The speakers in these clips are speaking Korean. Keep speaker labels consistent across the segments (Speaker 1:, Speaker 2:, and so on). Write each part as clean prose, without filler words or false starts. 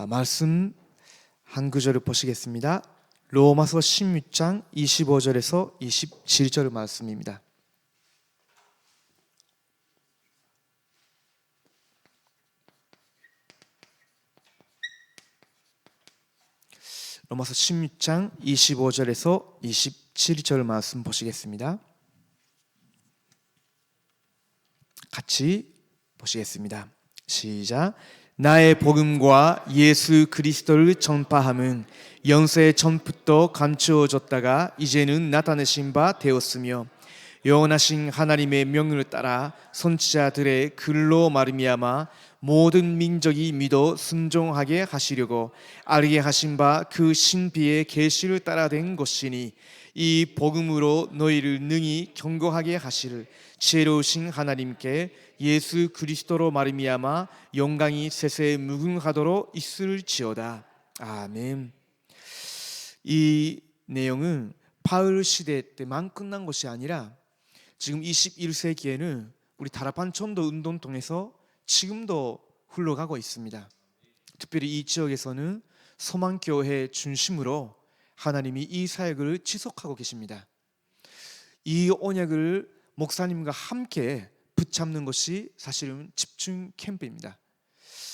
Speaker 1: 말씀 한 구절을 보시겠습니다. 로마서 16장 25절에서 27절 말씀입니다. 로마서 16장 25절에서 27절 말씀 보시겠습니다. 같이 보시겠습니다. 시작. 나의 복음과 예수 그리스도를 전파함은 영세 전부터 감추어졌다가 이제는 나타내신 바 되었으며 영원하신 하나님의 명령을 따라 선지자들의 글로 말미암아 모든 민족이 믿어 순종하게 하시려고 알게 하신 바 그 신비의 계시를 따라 된 것이니 이 복음으로 너희를 능히 경고하게 하시를 지혜로우신 하나님께 예수 그리스도로 말미암아 영광이 세세 무궁하도록 있을지어다. 아멘. 이 내용은 바울 시대 때만 끝난 것이 아니라 지금 21세기에는 우리 다락방 전도 운동 통해서 지금도 흘러가고 있습니다. 특별히 이 지역에서는 소망교회 중심으로 하나님이 이 사역을 지속하고 계십니다. 이 언약을 목사님과 함께 붙잡는 것이 사실은 집중 캠프입니다.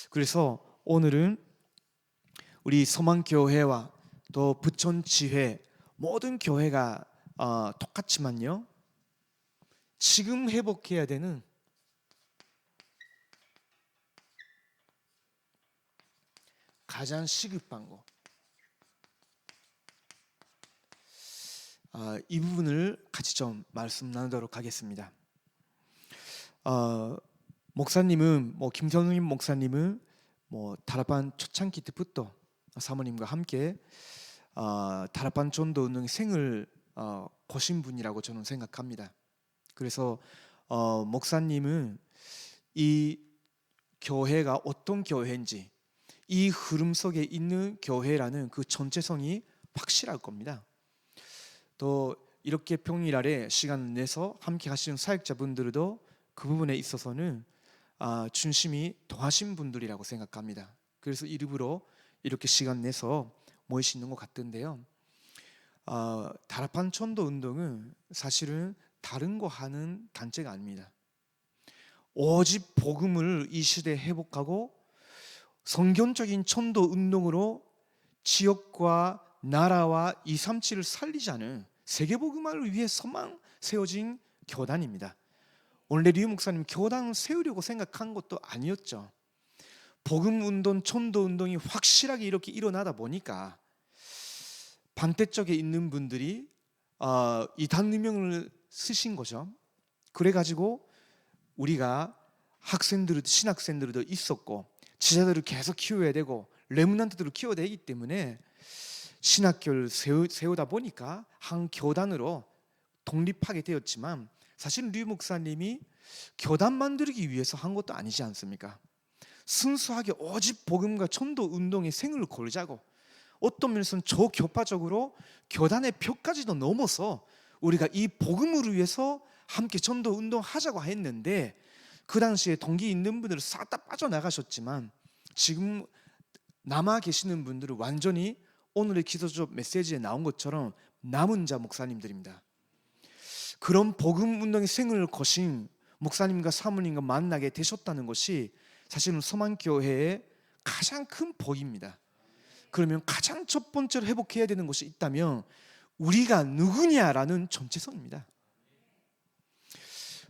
Speaker 1: 그래서 오늘은 우리 소망교회와 또 부천지회 모든 교회가 똑같지만요, 지금 회복해야 되는 가장 시급한 거, 이 부분을 같이 좀 말씀 나누도록 하겠습니다. 목사님은 김선웅 목사님은 다락방 초창기 때부터 사모님과 함께 다락방 전도 운동 생을 거신 분이라고 저는 생각합니다. 그래서 목사님은 이 교회가 어떤 교회인지, 이 흐름 속에 있는 교회라는 그 전체성이 확실할 겁니다. 또 이렇게 평일 시간 내서 함께 하시는 사역자분들도 그 부분에 있어서는 중심이 더하신 분들이라고 생각합니다. 그래서 일부러 이렇게 시간 내서 모이시는 것 같던데요. 다락방 전도 운동은 사실은 다른 거 하는 단체가 아닙니다. 오직 복음을 이 시대에 회복하고 성경적인 전도 운동으로 지역과 나라와 237을 살리자는 세계복음화를 위해서만 세워진 교단입니다. 원래 류 목사님 교단을 세우려고 생각한 것도 아니었죠. 복음운동, 전도운동이 확실하게 이렇게 일어나다 보니까 반대쪽에 있는 분들이 이단 누명을 쓰신 거죠. 그래가지고 우리가 학생들도 신학생들도 있었고 지자들을 계속 키워야 되고 레문난트들을 키워야 되기 때문에 신학교를 세우다 보니까 한 교단으로 독립하게 되었지만 사실 류 목사님이 교단 만들기 위해서 한 것도 아니지 않습니까? 순수하게 오직 복음과 전도 운동의 생을 걸자고, 어떤 면에서는 저교파적으로 교단의 벽까지도 넘어서 우리가 이 복음을 위해서 함께 전도 운동하자고 했는데, 그 당시에 동기 있는 분들은 싹 다 빠져나가셨지만 지금 남아 계시는 분들은 완전히 오늘의 기도적 메시지에 나온 것처럼 남은 자 목사님들입니다. 그런 복음 운동의 생을 거신 목사님과 사모님과 만나게 되셨다는 것이 사실은 소망교회의 가장 큰 복입니다. 그러면 가장 첫 번째로 회복해야 되는 것이 있다면 우리가 누구냐라는 전체성입니다.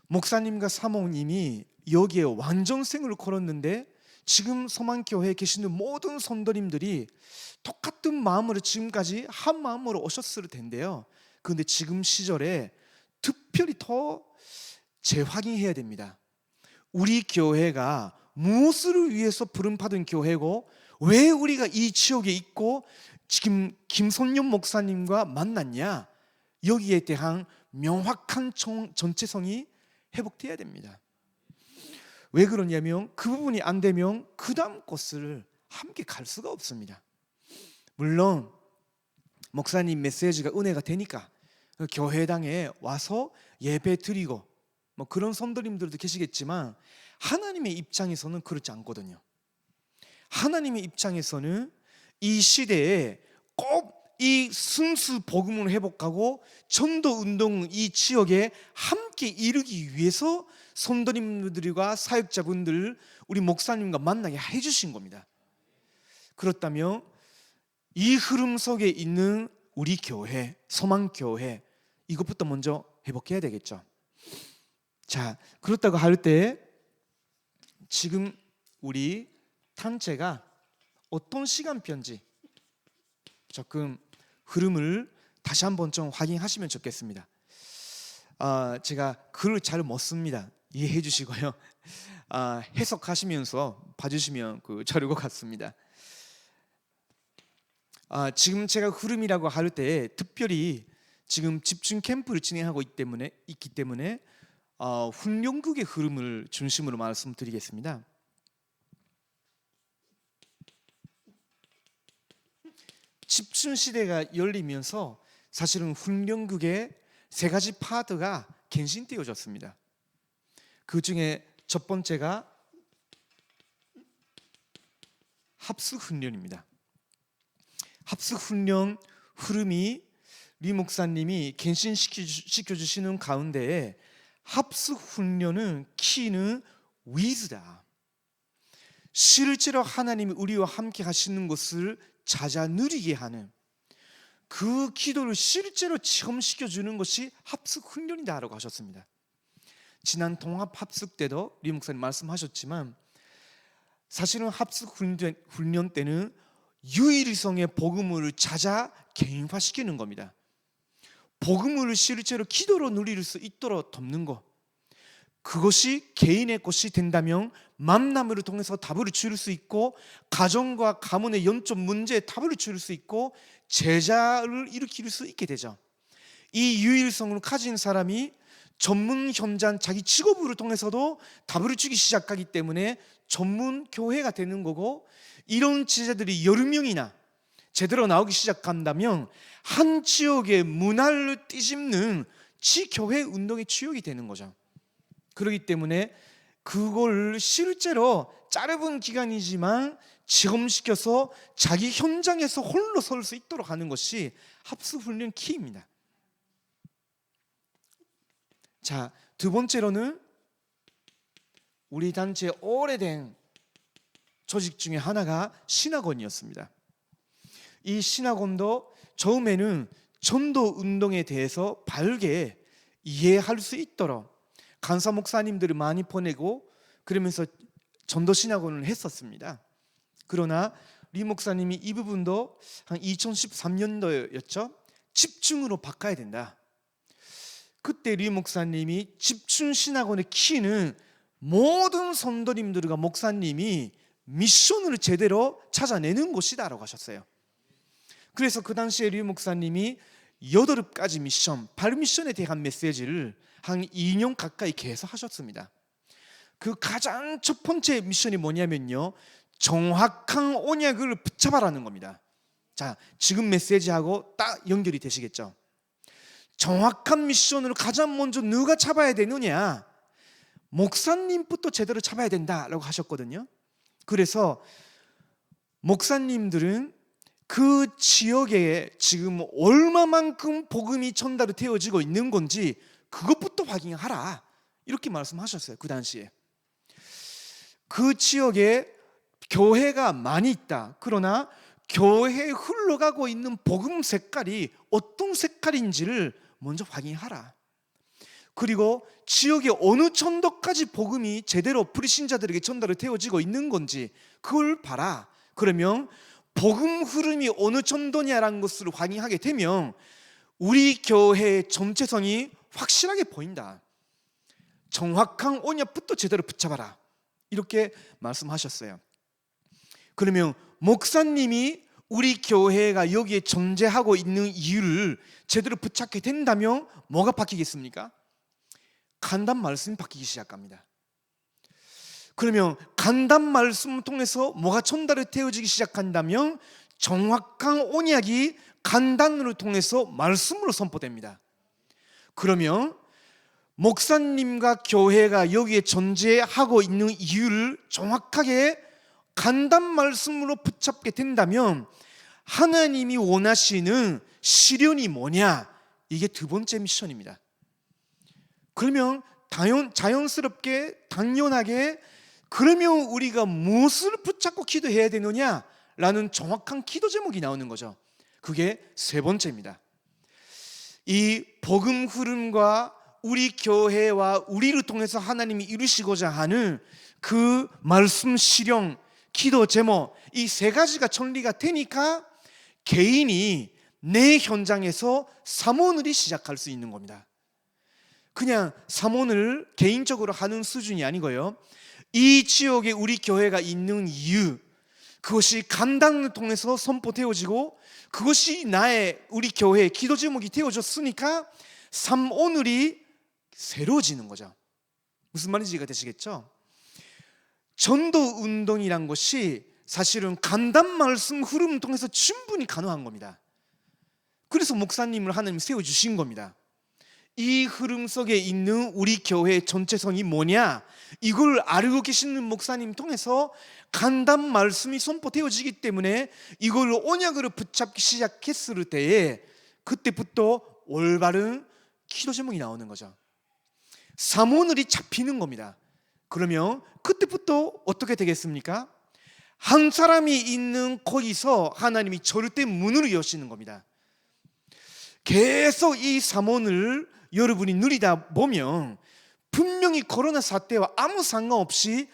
Speaker 1: 목사님과 사모님이 여기에 완전 생을 걸었는데 지금 소망교회에 계시는 모든 성도님들이 똑같은 마음으로 지금까지 한 마음으로 오셨을 텐데요. 그런데 지금 시절에 특별히 더 재확인해야 됩니다. 우리 교회가 무엇을 위해서 부름받은 교회고 왜 우리가 이 지역에 있고 지금 김선년 목사님과 만났냐, 여기에 대한 명확한 전체성이 회복돼야 됩니다. 왜 그러냐면 그 부분이 안 되면 그 다음 곳을 함께 갈 수가 없습니다. 물론 목사님 메시지가 은혜가 되니까 교회당에 와서 예배 드리고 그런 성도님들도 계시겠지만 하나님의 입장에서는 그렇지 않거든요. 하나님의 입장에서는 이 시대에 꼭 이 순수 복음을 회복하고 전도 운동 이 지역에 함께 이루기 위해서 성도님들과 사역자분들 우리 목사님과 만나게 해주신 겁니다. 그렇다면 이 흐름 속에 있는 우리 교회, 소망교회, 이것부터 먼저 회복해야 되겠죠. 자, 그렇다고 할 때 지금 우리 단체가 어떤 시간표인지 조금 흐름을 다시 한번 좀 확인하시면 좋겠습니다. 제가 글을 잘 못 씁니다. 이해해 주시고요. 해석하시면서 봐주시면 좋을 것 같습니다. 지금 제가 흐름이라고 할 때 특별히 지금 집중 캠프를 진행하고 있기 때문에 훈련국의 흐름을 중심으로 말씀드리겠습니다. 집중 시대가 열리면서 사실은 훈련국의 세 가지 파트가 갱신되어졌습니다. 그 중에 첫 번째가 합숙 훈련입니다. 합숙 훈련 흐름이 리 목사님이 갱신시켜 주시는 가운데 합숙 훈련은 키는 위즈다. 실제로 하나님이 우리와 함께 하시는 것을 찾아 누리게 하는 그 기도를 실제로 체험시켜 주는 것이 합숙 훈련이다라고 하셨습니다. 지난 동합 합숙 때도 리 목사님 말씀하셨지만 사실은 합숙 훈련 때는 유일성의 복음을 찾아 개인화시키는 겁니다. 복음을 실제로 기도로 누릴 수 있도록 돕는 것, 그것이 개인의 것이 된다면 만남을 통해서 답을 줄 수 있고 가정과 가문의 영적 문제에 답을 줄 수 있고 제자를 일으킬 수 있게 되죠. 이 유일성을 가진 사람이 전문 현장 자기 직업을 통해서도 답을 주기 시작하기 때문에 전문 교회가 되는 거고, 이런 제자들이 여러 명이나 제대로 나오기 시작한다면 한 지역의 문화를 뒤집는 지교회 운동의 주역이 되는 거죠. 그렇기 때문에 그걸 실제로 짧은 기간이지만 체험시켜서 자기 현장에서 홀로 설 수 있도록 하는 것이 합숙훈련 키입니다. 자, 두 번째로는 우리 단체의 오래된 조직 중에 하나가 신학원이었습니다. 이 신학원도 처음에는 전도 운동에 대해서 바르게 이해할 수 있도록 간사 목사님들을 많이 보내고 그러면서 전도 신학원을 했었습니다. 그러나 리 목사님이 이 부분도 한 2013년도였죠. 집중으로 바꿔야 된다. 그때 리 목사님이 집중 신학원의 키는 모든 성도님들과 목사님이 미션을 제대로 찾아내는 것이다라고 하셨어요. 그래서 그 당시에 리 목사님이 8가지 미션, 8미션에 대한 메시지를 한 2년 가까이 계속 하셨습니다. 그 가장 첫 번째 미션이 뭐냐면요, 정확한 언약을 붙잡아라는 겁니다. 자, 지금 메시지하고 딱 연결이 되시겠죠? 정확한 미션을 가장 먼저 누가 잡아야 되느냐? 목사님부터 제대로 잡아야 된다라고 하셨거든요. 그래서 목사님들은 그 지역에 지금 얼마만큼 복음이 전달이 되어지고 있는 건지 그것부터 확인하라, 이렇게 말씀하셨어요. 그 당시에 그 지역에 교회가 많이 있다. 그러나 교회에 흘러가고 있는 복음 색깔이 어떤 색깔인지를 먼저 확인하라. 그리고 지역의 어느 정도까지 복음이 제대로 불신자들에게 전달이 되어지고 있는 건지 그걸 봐라. 그러면 복음 흐름이 어느 정도냐라는 것을 확인하게 되면 우리 교회의 전체성이 확실하게 보인다. 정확한 언약부터 제대로 붙잡아라, 이렇게 말씀하셨어요. 그러면 목사님이 우리 교회가 여기에 존재하고 있는 이유를 제대로 붙잡게 된다면 뭐가 바뀌겠습니까? 간단 말씀이 바뀌기 시작합니다. 그러면 간단 말씀을 통해서 뭐가 전달이 되어지기 시작한다면 정확한 언약이 간단을 통해서 말씀으로 선포됩니다. 그러면 목사님과 교회가 여기에 존재하고 있는 이유를 정확하게 간단 말씀으로 붙잡게 된다면 하나님이 원하시는 시련이 뭐냐? 이게 두 번째 미션입니다. 그러면 자연스럽게 당연하게 그러면 우리가 무엇을 붙잡고 기도해야 되느냐? 라는 정확한 기도 제목이 나오는 거죠. 그게 세 번째입니다. 이 복음 흐름과 우리 교회와 우리를 통해서 하나님이 이루시고자 하는 그 말씀 실현, 기도 제목, 이 세 가지가 정리가 되니까 개인이 내 현장에서 사모늘이 시작할 수 있는 겁니다. 그냥 사모를 개인적으로 하는 수준이 아니고요, 이 지역에 우리 교회가 있는 이유, 그것이 간당을 통해서 선포되어지고 그것이 우리 교회의 기도 제목이 되어졌으니까 사모늘이 새로워지는 거죠. 무슨 말인지 이해가 되시겠죠? 전도 운동이란 것이 사실은 간단 말씀 흐름을 통해서 충분히 가능한 겁니다. 그래서 목사님을 하나님 세워주신 겁니다. 이 흐름 속에 있는 우리 교회의 전체성이 뭐냐, 이걸 알고 계시는 목사님 통해서 간단 말씀이 선포되어지기 때문에 이걸 언약으로 붙잡기 시작했을 때에 그때부터 올바른 기도 제목이 나오는 거죠. 사모늘이 잡히는 겁니다. 그러면 그때부터 어떻게 되겠습니까? 한 사람이 있는 거기서 하나님이 절대 문을 여시는 겁니다. 계속 이 사모를 여러분이 누리다 보면 분명히 코로나 사태와 아무 상관없이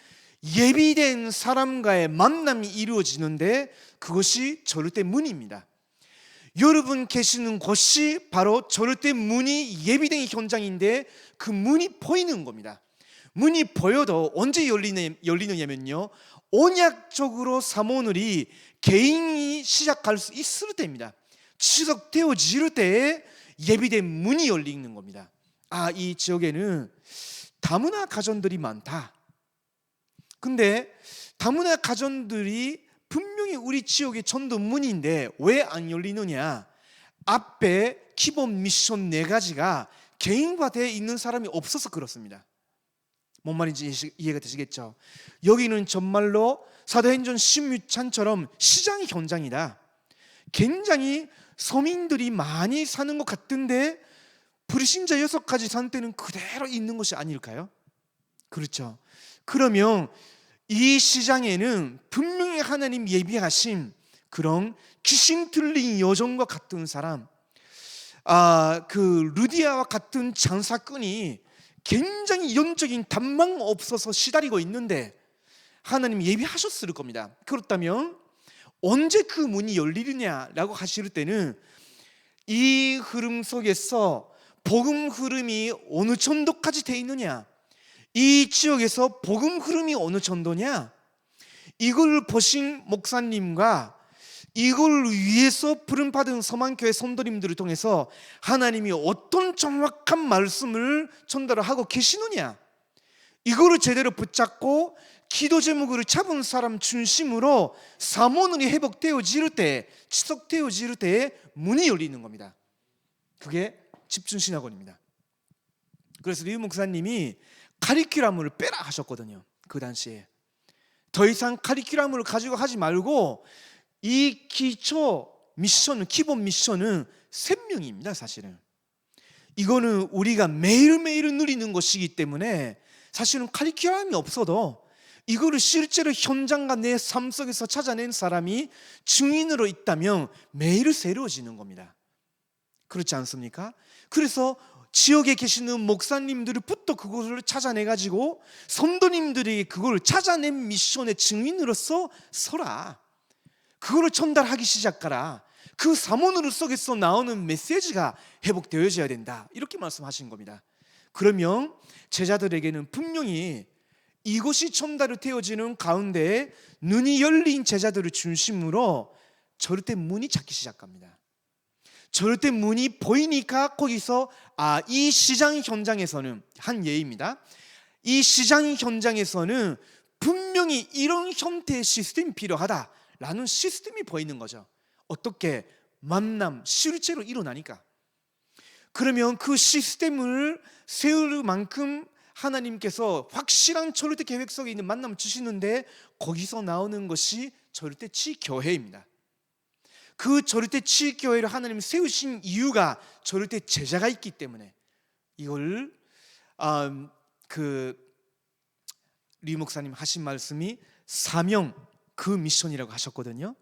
Speaker 1: 예비된 사람과의 만남이 이루어지는데 그것이 절대 문입니다. 여러분 계시는 곳이 바로 절대 문이 예비된 현장인데 그 문이 보이는 겁니다. 문이 보여도 언제 열리느냐면요, 언약적으로 사모늘이 개인이 시작할 수 있을 때입니다. 지속되어질 때에 예비된 문이 열리는 겁니다. 이 지역에는 다문화 가정들이 많다. 근데 다문화 가정들이 분명히 우리 지역의 전도 문인데 왜 안 열리느냐? 앞에 기본 미션 4가지가 개인화되어 있는 사람이 없어서 그렇습니다. 뭔 말인지 이해가 되시겠죠? 여기는 정말로 사도행전 16장처럼 시장의 현장이다. 굉장히 서민들이 많이 사는 것 같은데 불신자 6가지 산 때는 그대로 있는 것이 아닐까요? 그렇죠. 그러면 이 시장에는 분명히 하나님 예비하신 그런 귀신 들린 여종과 같은 사람, 그 루디아와 같은 장사꾼이 굉장히 영적인 단망 없어서 시달리고 있는데 하나님 예비하셨을 겁니다. 그렇다면 언제 그 문이 열리느냐라고 하실 때는 이 흐름 속에서 복음 흐름이 어느 정도까지 돼 있느냐, 이 지역에서 복음 흐름이 어느 정도냐, 이걸 보신 목사님과 이걸 위해서 부름받은 서만교회 성도님들을 통해서 하나님이 어떤 정확한 말씀을 전달을 하고 계시느냐, 이거를 제대로 붙잡고 기도 제목을 잡은 사람 중심으로 사모늘이 회복되어질 때, 지속되어질 때에 문이 열리는 겁니다. 그게 집중신학원입니다. 그래서 리 목사님이 카리큘럼을 빼라 하셨거든요. 그 당시에 더 이상 카리큘럼을 가지고 하지 말고 이 기초 미션은, 기본 미션은 생명입니다. 사실은 이거는 우리가 매일매일 누리는 것이기 때문에 사실은 카리큘럼이 없어도 이거를 실제로 현장과 내 삶 속에서 찾아낸 사람이 증인으로 있다면 매일 새로워지는 겁니다. 그렇지 않습니까? 그래서 지역에 계시는 목사님들부터 그것을 찾아내가지고 성도님들이 그걸 찾아낸 미션의 증인으로서 서라. 그거를 전달하기 시작하라. 그 사모늘 속에서 나오는 메시지가 회복되어져야 된다. 이렇게 말씀하신 겁니다. 그러면 제자들에게는 분명히 이것이 전달이 되어지는 가운데 눈이 열린 제자들을 중심으로 절대 문이 찾기 시작합니다. 절대 문이 보이니까 거기서 이 시장 현장에서는, 한 예입니다, 이 시장 현장에서는 분명히 이런 형태의 시스템이 필요하다라는 시스템이 보이는 거죠. 어떻게? 만남 실제로 일어나니까. 그러면 그 시스템을 세울 만큼 하나님께서 확실한 절대 계획 속에 있는 만남을 주시는데 거기서 나오는 것이 절대치 교회입니다. 그 절대치 교회를 하나님이 세우신 이유가 절대 제자가 있기 때문에 이걸 리 목사님 하신 말씀이 사명 그 미션이라고 하셨거든요.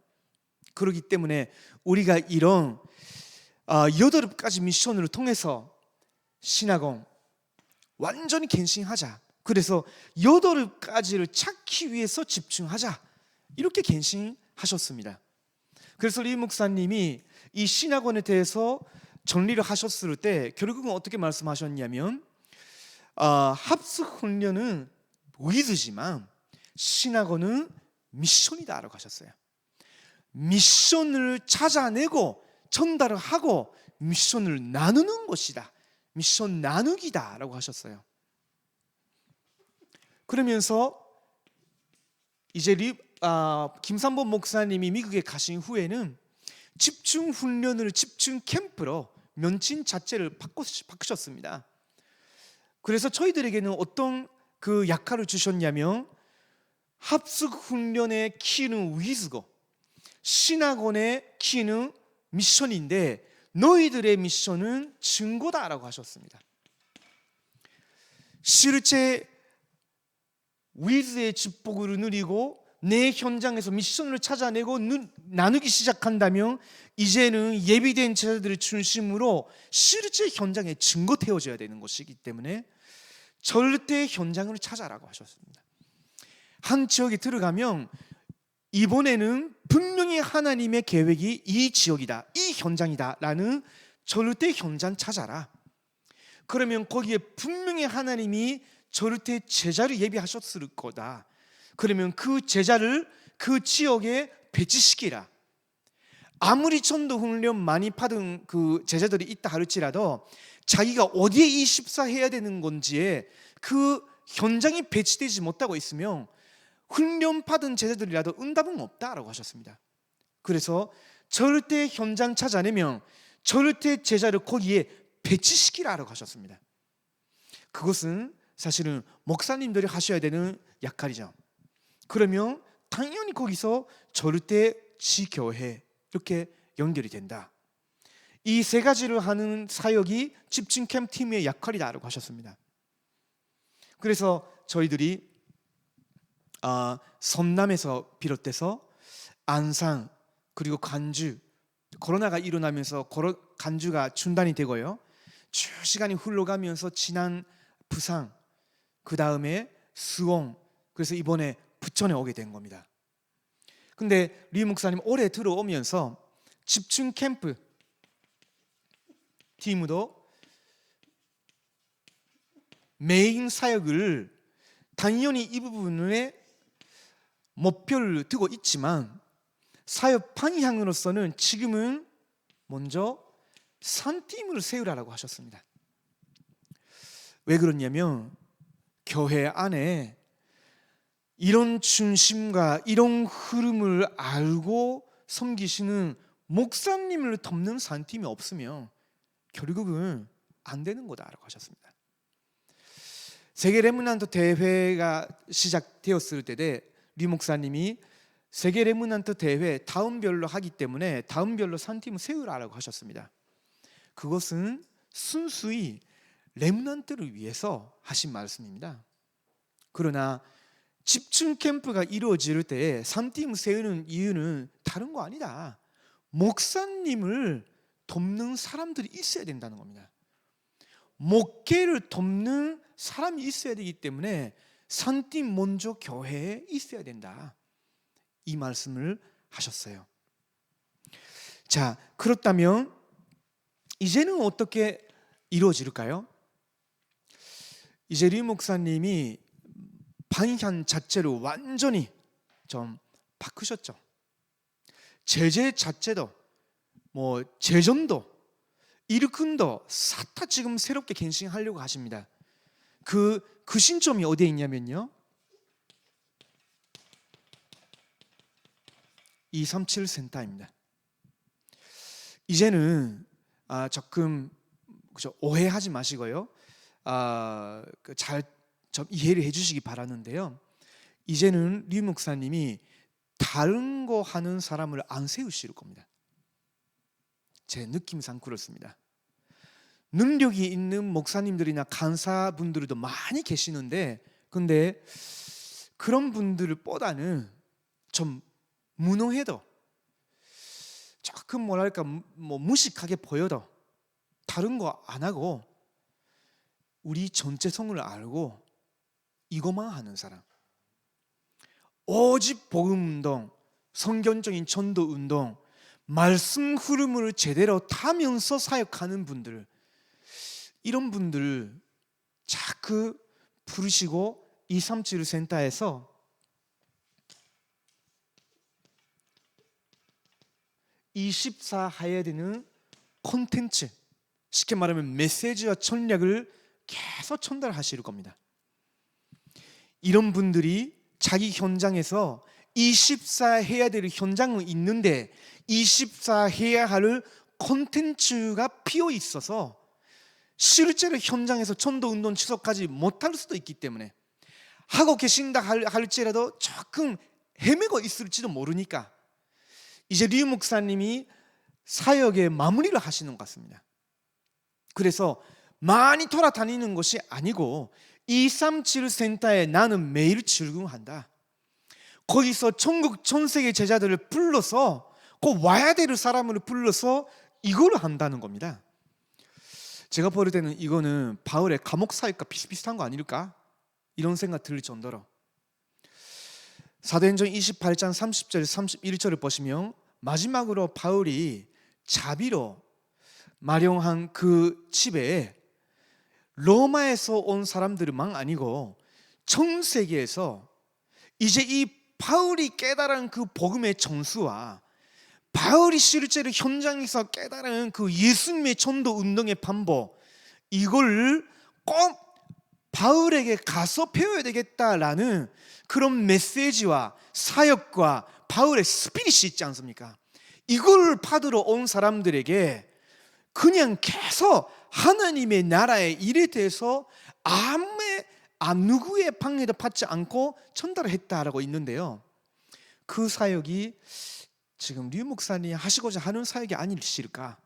Speaker 1: 그렇기 때문에 우리가 이런 8가지 미션을 통해서 신학원 완전히 갱신하자. 그래서 8가지를 찾기 위해서 집중하자. 이렇게 갱신하셨습니다. 그래서 리 목사님이 이 신학원에 대해서 정리를 하셨을 때 결국은 어떻게 말씀하셨냐면 합숙 훈련은 위드지만 신학원은 미션이다라고 하셨어요. 미션을 찾아내고 전달을 하고 미션을 나누는 것이다. 미션 나누기다라고 하셨어요. 그러면서 이제 김삼본 목사님이 미국에 가신 후에는 집중 훈련을 집중 캠프로 면친 자체를 바꾸셨습니다. 그래서 저희들에게는 어떤 그 역할을 주셨냐면 합숙 훈련의 키는 위즈고 신학원의 키는 미션인데 너희들의 미션은 증거다라고 하셨습니다. 실제 위즈의 축복을 누리고 내 현장에서 미션을 찾아내고 나누기 시작한다면 이제는 예비된 제자들을 중심으로 실제 현장에 증거되어져야 되는 것이기 때문에 절대 현장을 찾아라고 하셨습니다. 한 지역에 들어가면 이번에는 분명히 하나님의 계획이 이 지역이다, 이 현장이다 라는 절대 현장 찾아라. 그러면 거기에 분명히 하나님이 절대 제자를 예비하셨을 거다. 그러면 그 제자를 그 지역에 배치시키라. 아무리 전도 훈련 많이 받은 그 제자들이 있다 할지라도 자기가 어디에 이 십사해야 되는 건지에 그 현장이 배치되지 못하고 있으면 훈련 받은 제자들이라도 응답은 없다라고 하셨습니다. 그래서 절대 현장 찾아내면 절대 제자를 거기에 배치시키라라고 하셨습니다. 그것은 사실은 목사님들이 하셔야 되는 역할이죠. 그러면 당연히 거기서 절대 지교회 이렇게 연결이 된다. 이 3가지를 하는 사역이 집중 캠프 팀의 역할이다라고 하셨습니다. 그래서 저희들이 선남에서 비롯돼서 안산 그리고 간주 코로나가 일어나면서 간주가 중단이 되고요. 시간이 흘러가면서 지난 부산 그 다음에 수원 그래서 이번에 부천에 오게 된 겁니다. 근데 리 목사님 올해 들어오면서 집중 캠프 팀도 메인 사역을 당연히 이 부분에 목표를 두고 있지만 사역 방향으로서는 지금은 먼저 산팀을 세우라고 하셨습니다. 왜 그러냐면 교회 안에 이런 중심과 이런 흐름을 알고 섬기시는 목사님을 돕는 산팀이 없으면 결국은 안 되는 거다라고 하셨습니다. 세계 렘넌트 대회가 시작되었을 때 리 목사님이 세계 렘넌트 대회 다음별로 하기 때문에 다음별로 산팀을 세우라고 하셨습니다. 그것은 순수히 렘넌트를 위해서 하신 말씀입니다. 그러나 집중 캠프가 이루어질 때 산팀을 세우는 이유는 다른 거 아니다. 목사님을 돕는 사람들이 있어야 된다는 겁니다. 목회를 돕는 사람이 있어야 되기 때문에 산팀 먼저 교회에 있어야 된다. 이 말씀을 하셨어요. 자, 그렇다면 이제는 어떻게 이루어질까요? 이제 리 목사님이 방향 자체를 완전히 좀 바꾸셨죠. 제재 자체도 재정도 일꾼도 싹 다 지금 새롭게 갱신하려고 하십니다. 그 신점이 어디에 있냐면요 237 센터입니다. 이제는 조금 오해하지 마시고요. 잘 좀 이해를 해주시기 바라는데요. 이제는 류 목사님이 다른 거 하는 사람을 안 세우실 겁니다. 제 느낌상 그렇습니다. 능력이 있는 목사님들이나 간사분들도 많이 계시는데, 근데 그런 분들보다는 좀 무능해도, 조금 뭐랄까 무식하게 보여도 다른 거 안 하고 우리 전체성을 알고 이것만 하는 사람, 오직 복음운동, 성경적인 전도운동, 말씀 흐름을 제대로 타면서 사역하는 분들, 이런 분들 자꾸 부르시고 237 센터에서 24 해야 되는 콘텐츠, 쉽게 말하면 메시지와 전략을 계속 전달하실 겁니다. 이런 분들이 자기 현장에서 24 해야 될 현장은 있는데 24 해야 할 콘텐츠가 피어 있어서 실제로 현장에서 전도운동 지속하지 못할 수도 있기 때문에, 하고 계신다 할지라도 조금 헤매고 있을지도 모르니까 이제 류 목사님이 사역의 마무리를 하시는 것 같습니다. 그래서 많이 돌아다니는 것이 아니고 237 센터에 나는 매일 출근한다. 거기서 전국 전 세계 제자들을 불러서 꼭 와야 될 사람을 불러서 이거를 한다는 겁니다. 제가 볼 때는 이거는 바울의 감옥 사역과 비슷비슷한 거 아닐까? 이런 생각 들 정도로, 사도행전 28장 30절 31절을 보시면 마지막으로 바울이 자비로 마련한 그 집에 로마에서 온 사람들만 아니고 전 세계에서 이제 이 바울이 깨달은 그 복음의 정수와 바울이 실제로 현장에서 깨달은 그 예수님의 전도 운동의 반복, 이걸 꼭 바울에게 가서 배워야 되겠다라는 그런 메시지와 사역과 바울의 스피릿이 있지 않습니까? 이걸 받으러 온 사람들에게 그냥 계속 하나님의 나라의 일에 대해서 누구의 방해도 받지 않고 전달을 했다라고 있는데요, 그 사역이 지금 류 목사님이 하시고자 하는 사역이 아니실까,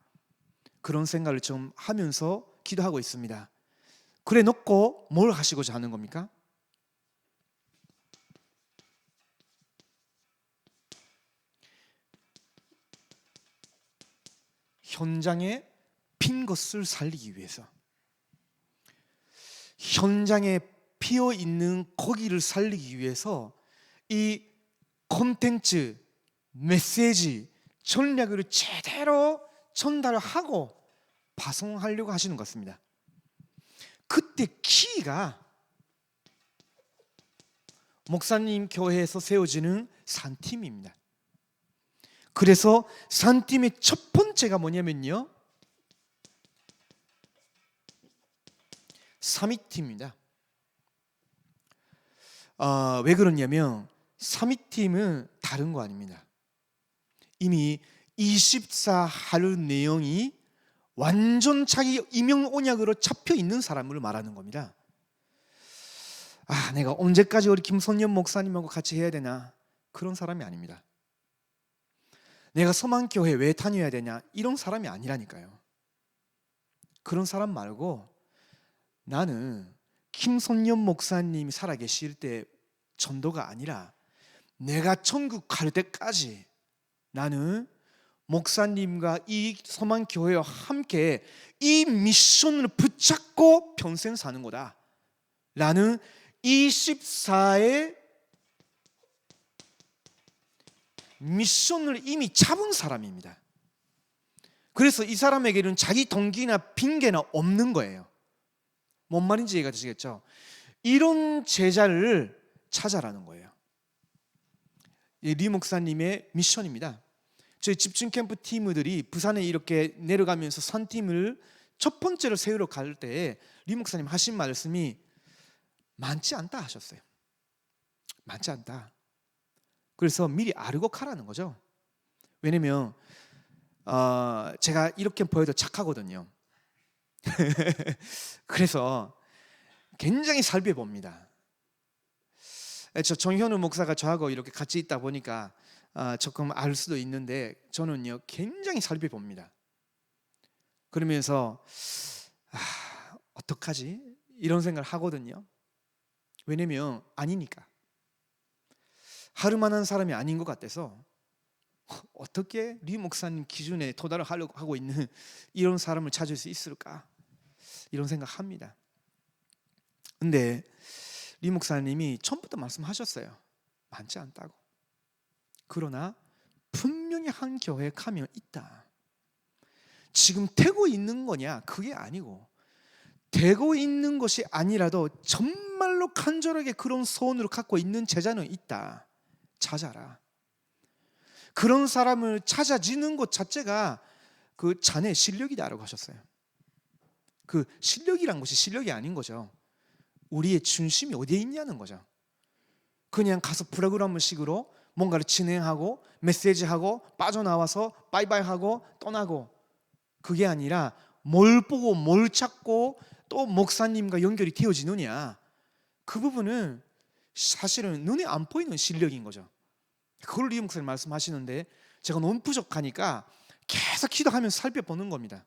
Speaker 1: 그런 생각을 좀 하면서 기도하고 있습니다. 그래 놓고 뭘 하시고자 하는 겁니까? 현장에 핀 것을 살리기 위해서, 현장에 피어 있는 고기를 살리기 위해서 이 콘텐츠, 메시지, 전략을 제대로 전달하고 파송하려고 하시는 것 같습니다. 그때 키가 목사님 교회에서 세워지는 산팀입니다. 그래서 산팀의 첫 번째가 뭐냐면요, 사미팀입니다. 왜 그러냐면 사미팀은 다른 거 아닙니다. 이미 24 할 내용이 완전 자기 임용 언약으로 잡혀 있는 사람을 말하는 겁니다. 내가 언제까지 우리 김선년 목사님하고 같이 해야 되나, 그런 사람이 아닙니다. 내가 서만교회 왜 다녀야 되냐, 이런 사람이 아니라니까요. 그런 사람 말고, 나는 김선년 목사님이 살아계실 때 전도가 아니라 내가 천국 갈 때까지 나는 목사님과 이 서만교회와 함께 이 미션을 붙잡고 평생 사는 거다 라는 24의 미션을 이미 잡은 사람입니다. 그래서 이 사람에게는 자기 동기나 핑계나 없는 거예요. 뭔 말인지 이해가 되시겠죠? 이런 제자를 찾아라는 거예요. 리 목사님의 미션입니다. 저희 집중 캠프 팀들이 부산에 이렇게 내려가면서 선팀을 첫 번째로 세우러 갈 때 리 목사님 하신 말씀이 많지 않다 하셨어요. 많지 않다. 그래서 미리 알고 가라는 거죠. 왜냐면 제가 이렇게 보여도 착하거든요. 그래서 굉장히 살펴봅니다. 저 정현우 목사가 저하고 이렇게 같이 있다 보니까 조금 알 수도 있는데, 저는요 굉장히 살펴봅니다. 그러면서 어떡하지? 이런 생각을 하거든요. 왜냐면 아니니까. 하루만한 사람이 아닌 것 같아서 어떻게 리 목사님 기준에 도달을 하려고 하고 있는 이런 사람을 찾을 수 있을까? 이런 생각합니다. 근데 리 목사님이 처음부터 말씀하셨어요. 많지 않다고. 그러나 분명히 한 교회에 가면 있다. 지금 되고 있는 거냐? 그게 아니고, 되고 있는 것이 아니라도 정말로 간절하게 그런 소원을 갖고 있는 제자는 있다. 찾아라. 그런 사람을 찾아지는 것 자체가 그 자네의 실력이다라고 하셨어요. 그 실력이란 것이 실력이 아닌 거죠. 우리의 중심이 어디에 있냐는 거죠. 그냥 가서 프로그램식으로 뭔가를 진행하고 메시지하고 빠져나와서 바이바이하고 떠나고, 그게 아니라 뭘 보고 뭘 찾고 또 목사님과 연결이 되어지느냐, 그 부분은 사실은 눈에 안 보이는 실력인 거죠. 그걸 리 목사님 말씀하시는데 제가 너무 부족하니까 계속 기도하면서 살펴보는 겁니다.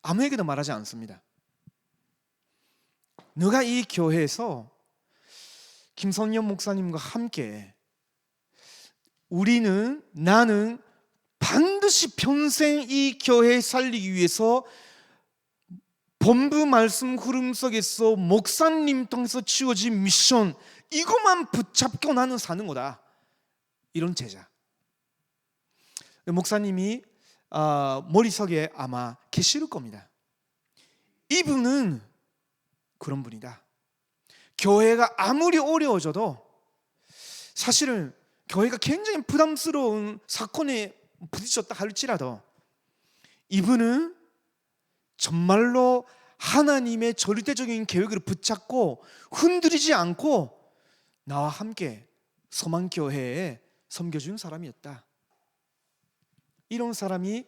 Speaker 1: 아무에게도 말하지 않습니다. 너가 이 교회에서 김성년 목사님과 함께 나는 반드시 평생 이 교회 살리기 위해서 본부 말씀 흐름 속에서 목사님 통해서 주어진 미션, 이것만 붙잡고 나는 사는 거다. 이런 제자. 목사님이 머릿속에 아마 계실 겁니다. 이분은 그런 분이다. 교회가 아무리 어려워져도, 사실은 교회가 굉장히 부담스러운 사건에 부딪혔다 할지라도 이분은 정말로 하나님의 절대적인 계획을 붙잡고 흔들리지 않고 나와 함께 서만교회에 섬겨준 사람이었다. 이런 사람이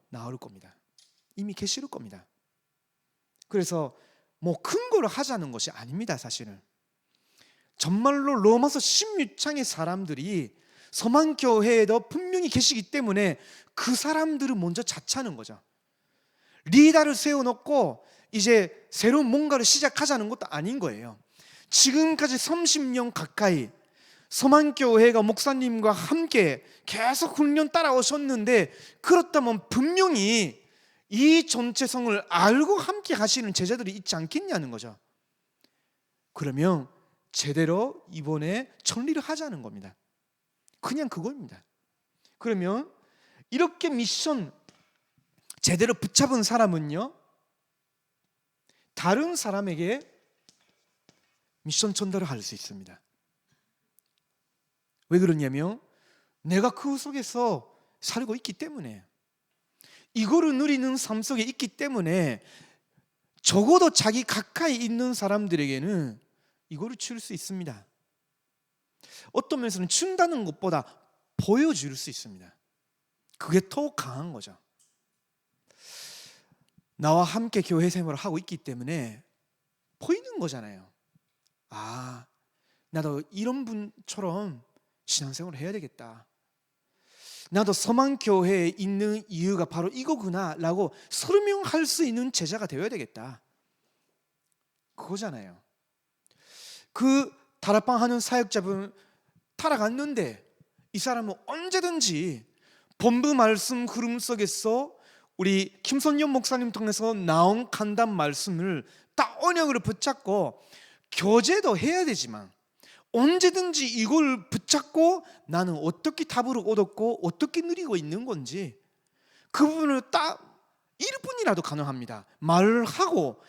Speaker 1: 나올 겁니다. 이미 계실 겁니다. 그래서 뭐 큰 거를 하자는 것이 아닙니다. 사실은 정말로 로마서 16장의 사람들이 서만교회에도 분명히 계시기 때문에 그 사람들을 먼저 자처하는 거죠. 리더를 세워놓고 이제 새로운 뭔가를 시작하자는 것도 아닌 거예요. 지금까지 30년 가까이 서만교회가 목사님과 함께 계속 훈련 따라오셨는데, 그렇다면 분명히 이 전체성을 알고 함께 하시는 제자들이 있지 않겠냐는 거죠. 그러면 제대로 이번에 정리를 하자는 겁니다. 그냥 그겁니다. 그러면 이렇게 미션 제대로 붙잡은 사람은요, 다른 사람에게 미션 전달을 할 수 있습니다. 왜 그러냐면 내가 그 속에서 살고 있기 때문에, 이거를 누리는 삶 속에 있기 때문에 적어도 자기 가까이 있는 사람들에게는 이거를 줄 수 있습니다. 어떤 면에서는 준다는 것보다 보여줄 수 있습니다. 그게 더 강한 거죠. 나와 함께 교회 생활을 하고 있기 때문에 보이는 거잖아요. 나도 이런 분처럼 신앙생활을 해야 되겠다. 나도 서만교회에 있는 이유가 바로 이거구나 라고 설명할 수 있는 제자가 되어야 되겠다. 그거잖아요. 그 다락방 하는 사역자분 타락했는데 이 사람은 언제든지 본부 말씀 흐름 속에서 우리 김선년 목사님 통해서 나온 간단 말씀을 딱 언역으로 붙잡고 교제도 해야 되지만, 언제든지 이걸 붙잡고 나는 어떻게 답을 얻었고 어떻게 누리고 있는 건지 그 부분을 딱 1분이라도 가능합니다. 말을 하고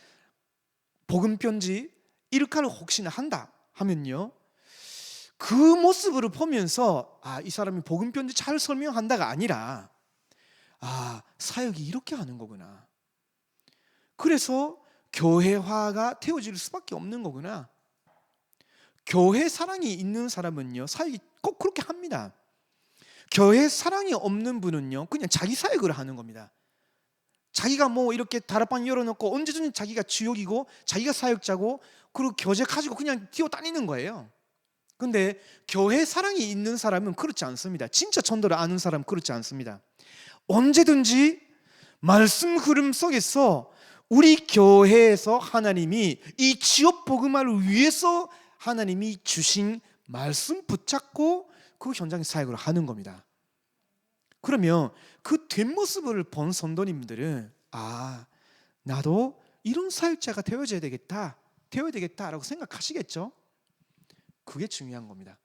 Speaker 1: 복음 편지 일카를 혹시나 한다 하면요, 그 모습을 보면서 이 사람이 복음 편지 잘 설명한다가 아니라 사역이 이렇게 하는 거구나. 그래서 교회화가 되어질 수밖에 없는 거구나. 교회 사랑이 있는 사람은요, 사역이 꼭 그렇게 합니다. 교회 사랑이 없는 분은요, 그냥 자기 사역을 하는 겁니다. 자기가 뭐 이렇게 다락방 열어놓고 언제든지 자기가 주역이고 자기가 사역자고 그리고 교제 가지고 그냥 뛰어다니는 거예요. 근데 교회 사랑이 있는 사람은 그렇지 않습니다. 진짜 전도를 아는 사람은 그렇지 않습니다. 언제든지 말씀 흐름 속에서 우리 교회에서 하나님이 이 지역 복음화를 위해서 하나님이 주신 말씀 붙잡고 그 현장에 사역을 하는 겁니다. 그러면 그 뒷모습을 본 성도님들은 나도 이런 사역자가 되어야 되겠다라고 생각하시겠죠? 그게 중요한 겁니다.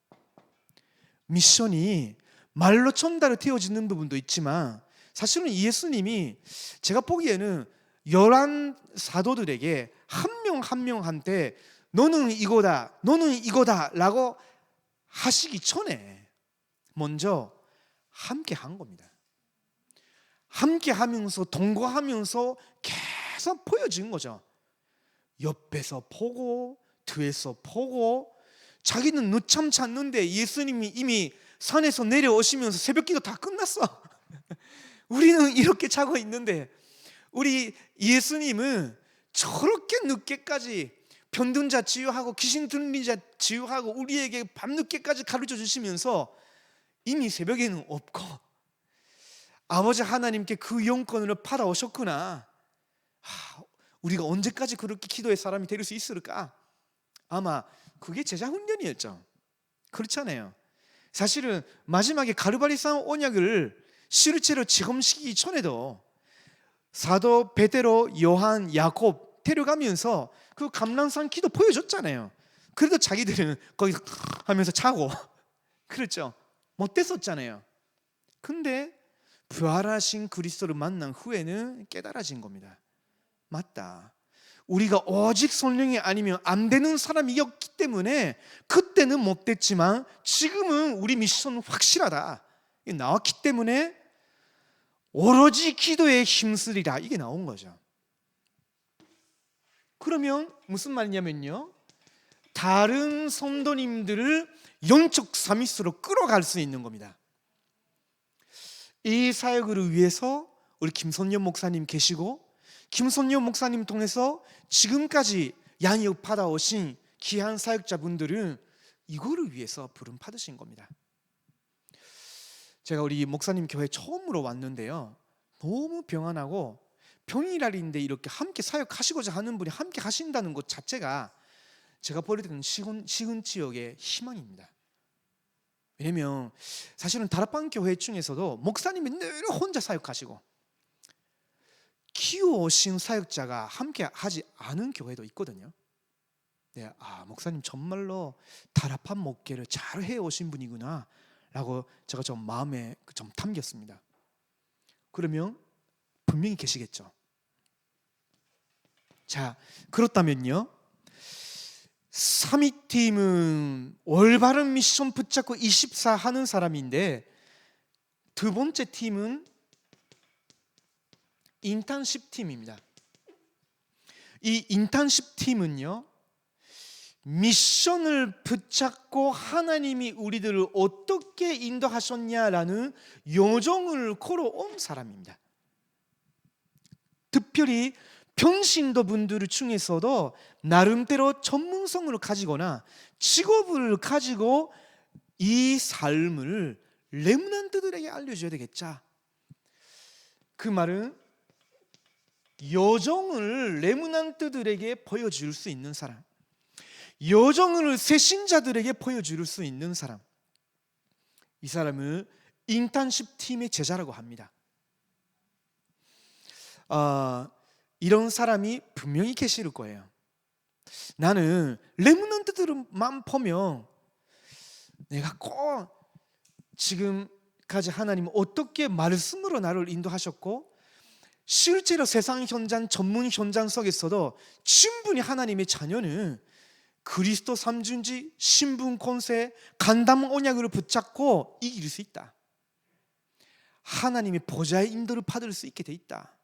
Speaker 1: 미션이 말로 전달이 되어지는 부분도 있지만 사실은 예수님이 제가 보기에는 11 사도들에게 한 명 한 명한테 너는 이거다 라고 하시기 전에 먼저 함께 한 겁니다. 함께 하면서 동거하면서 계속 보여진 거죠. 옆에서 보고 뒤에서 보고 자기는 늦잠 잤는데 예수님이 이미 산에서 내려오시면서 새벽기도 다 끝났어. 우리는 이렇게 자고 있는데 우리 예수님은 저렇게 늦게까지 병든 자 치유하고 귀신 들린 자 치유하고 우리에게 밤늦게까지 가르쳐 주시면서 이미 새벽에는 없고 아버지 하나님께 그 영권을 받아오셨구나. 우리가 언제까지 그렇게 기도의 사람이 될 수 있을까? 아마 그게 제자 훈련이었죠. 그렇잖아요. 사실은 마지막에 가르바리산 언약을 실제로 체험시키기 전에도 사도 베드로, 요한, 야곱 데려가면서 그 감람산 기도 보여줬잖아요. 그래도 자기들은 거기 하면서 자고 그랬죠. 못됐었잖아요. 근데 부활하신 그리스도를 만난 후에는 깨달아진 겁니다. 맞다. 우리가 오직 성령이 아니면 안 되는 사람이었기 때문에 그때는 못됐지만 지금은 우리 미션은 확실하다. 이게 나왔기 때문에 오로지 기도에 힘쓰리라. 이게 나온 거죠. 그러면 무슨 말이냐면요, 다른 성도님들을 영적 서밋으로 끌어갈 수 있는 겁니다. 이 사역을 위해서 우리 김선영 목사님 계시고 김선영 목사님 통해서 지금까지 양육 받아오신 귀한 사역자분들은 이거를 위해서 부름 받으신 겁니다. 제가 우리 목사님 교회 처음으로 왔는데요, 너무 평안하고 평일날인데 이렇게 함께 사역하시고자 하는 분이 함께 하신다는 것 자체가 제가 보여드리는 시흥지역의 희망입니다. 왜냐면 사실은 다락방 교회 중에서도 목사님이 늘 혼자 사역하시고 키워오신 사역자가 함께 하지 않은 교회도 있거든요. 네, 목사님 정말로 다락방 목회를 잘 해오신 분이구나 라고 제가 좀 마음에 좀 담겼습니다. 그러면 분명히 계시겠죠. 자, 그렇다면요, 3위팀은 올바른 미션 붙잡고 24 하는 사람인데, 두 번째 팀은 인턴십 팀입니다. 이 인턴십 팀은요, 미션을 붙잡고 하나님이 우리들을 어떻게 인도하셨냐라는 요정을 걸어온 사람입니다. 특별히 평신도 분들 중에서도 나름대로 전문성을 가지거나 직업을 가지고 이 삶을 렘넌트들에게 알려줘야 되겠죠. 그 말은 여정을 렘넌트들에게 보여줄 수 있는 사람, 여정을 새신자들에게 보여줄 수 있는 사람, 이 사람을 인턴십 팀의 제자라고 합니다. 이런 사람이 분명히 계실 거예요. 나는 렘넌트들만 보면 내가 꼭 지금까지 하나님은 어떻게 말씀으로 나를 인도하셨고 실제로 세상 현장, 전문 현장 속에서도 충분히 하나님의 자녀는 그리스도 삼중지, 신분 권세, 간담 언약을 붙잡고 이길 수 있다. 하나님의 보좌의 인도를 받을 수 있게 돼 있다.